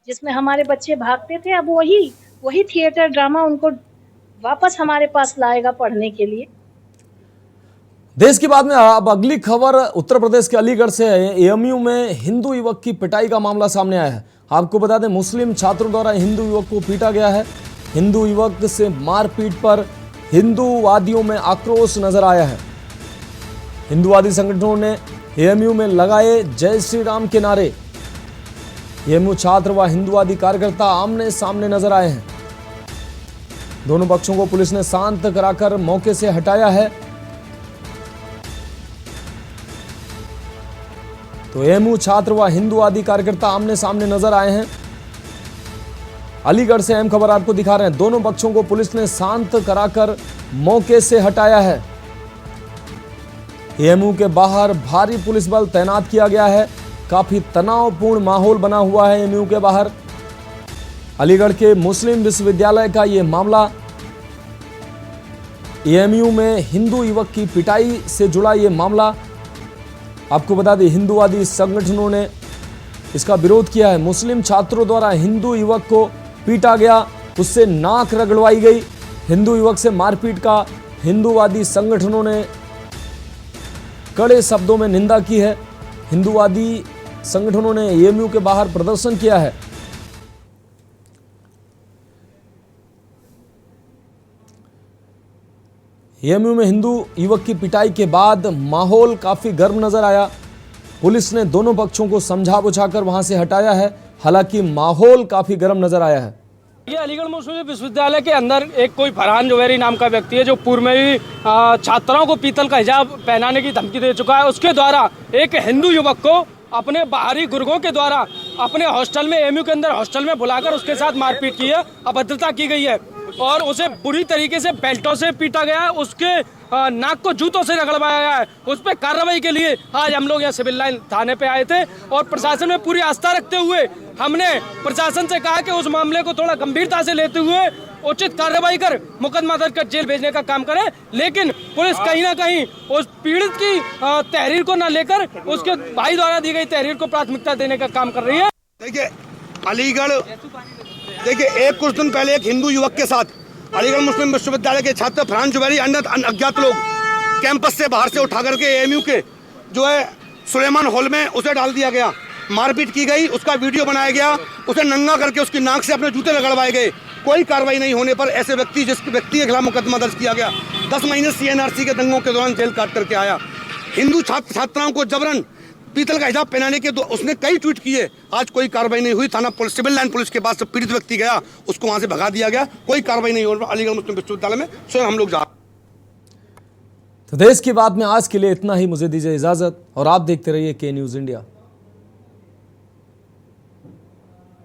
जिसमें हमारे बच्चे भागते थे, अब वही थिएटर ड्रामा उनको वापस हमारे पास लाएगा पढ़ने के लिए। देश की बात में अब अगली खबर उत्तर प्रदेश के अलीगढ़ से है। एएमयू में हिंदू युवक की पिटाई का मामला सामने आया है। आपको बता दें, मुस्लिम छात्रों द्वारा हिंदू युवक को पीटा गया है। हिंदू युवक से मारपीट पर हिंदूवादियों में आक्रोश नजर आया है। हिंदूवादी संगठनों ने एएमयू में लगाए जय श्री राम के नारे। एएमयू छात्र व हिंदूवादी कार्यकर्ता आमने सामने नजर आए हैं। दोनों पक्षों को पुलिस ने शांत कराकर मौके से हटाया है। तो एएमयू छात्र व हिंदूवादी कार्यकर्ता आमने सामने नजर आए हैं। अलीगढ़ से अहम खबर आपको दिखा रहे हैं। दोनों पक्षों को पुलिस ने शांत कराकर मौके से हटाया है। एएमयू के बाहर भारी पुलिस बल तैनात किया गया है। काफी तनावपूर्ण माहौल बना हुआ है एएमयू के बाहर। अलीगढ़ के मुस्लिम विश्वविद्यालय का यह मामला, एएमयू में हिंदू युवक की पिटाई से जुड़ा यह मामला। आपको बता दें, हिंदूवादी संगठनों ने इसका विरोध किया है। मुस्लिम छात्रों द्वारा हिंदू युवक को पीटा गया, उससे नाक रगड़वाई गई। हिंदू युवक से मारपीट का हिंदूवादी संगठनों ने कड़े शब्दों में निंदा की है। हिंदूवादी संगठनों ने एएमयू के बाहर प्रदर्शन किया है। एएमयू में हिंदू युवक की पिटाई के बाद माहौल काफी गर्म नजर आया। पुलिस ने दोनों पक्षों को समझा बुझाकर वहां से हटाया है। हालांकि माहौल काफी गर्म नजर आया है। ये अलीगढ़ मुस्लिम विश्वविद्यालय के अंदर एक कोई फरहान जुवैरी नाम का व्यक्ति है, जो पूर्व में भी छात्राओं को पीतल का हिजाब पहनाने की धमकी दे चुका है। उसके द्वारा एक हिंदू युवक को अपने बाहरी गुर्गों के द्वारा अपने हॉस्टल में, एएमयू के अंदर हॉस्टल में बुलाकर उसके साथ मारपीट की है, अभद्रता की गई है और उसे बुरी तरीके से बेल्टों से पीटा गया है। उसके नाक को जूतों से रगड़वाया गया है। उस पर कार्रवाई के लिए आज हम लोग यहाँ सिविल लाइन थाने पे आए थे और प्रशासन में पूरी आस्था रखते हुए हमने प्रशासन से कहा कि उस मामले को थोड़ा गंभीरता से लेते हुए उचित कार्रवाई कर मुकदमा दर्ज कर जेल भेजने का काम करे। लेकिन पुलिस कहीं ना कहीं उस पीड़ित की तहरीर को न लेकर उसके भाई द्वारा दी गई तहरीर को प्राथमिकता देने का काम कर रही है। देखिए अलीगढ़, देखिए कुछ दिन पहले एक हिंदू युवक के साथ अलीगढ़ मुस्लिम विश्वविद्यालय के छात्र फरहान जुवैरी अन्य अज्ञात लोग कैंपस से बाहर से उठा करके एएमयू के जो है सुलेमान हॉल में उसे डाल दिया गया, मारपीट की गई, उसका वीडियो बनाया गया, उसे नंगा करके उसकी नाक से अपने जूते रगड़वाए गए। कोई कार्रवाई नहीं होने पर ऐसे व्यक्ति के खिलाफ मुकदमा दर्ज किया गया। 10 महीने सीएनआरसी के दंगों के दौरान जेल काट करके आया। हिंदू छात्राओं को जबरन पीतल का हिजाब पहनाने के उसने कई ट्वीट किए, आज कोई कार्रवाई नहीं हुई। थाना पुलिस, सिविल लाइन पुलिस के पास पीड़ित व्यक्ति गया, उसको वहां से भगा दिया गया, कोई कार्रवाई नहीं हो रही। अलीगढ़ मुस्लिम विश्वविद्यालय में स्वयं हम लोग जा। तो देश की बात में आज के लिए इतना ही। मुझे दीजिए इजाजत और आप देखते रहिए के न्यूज इंडिया।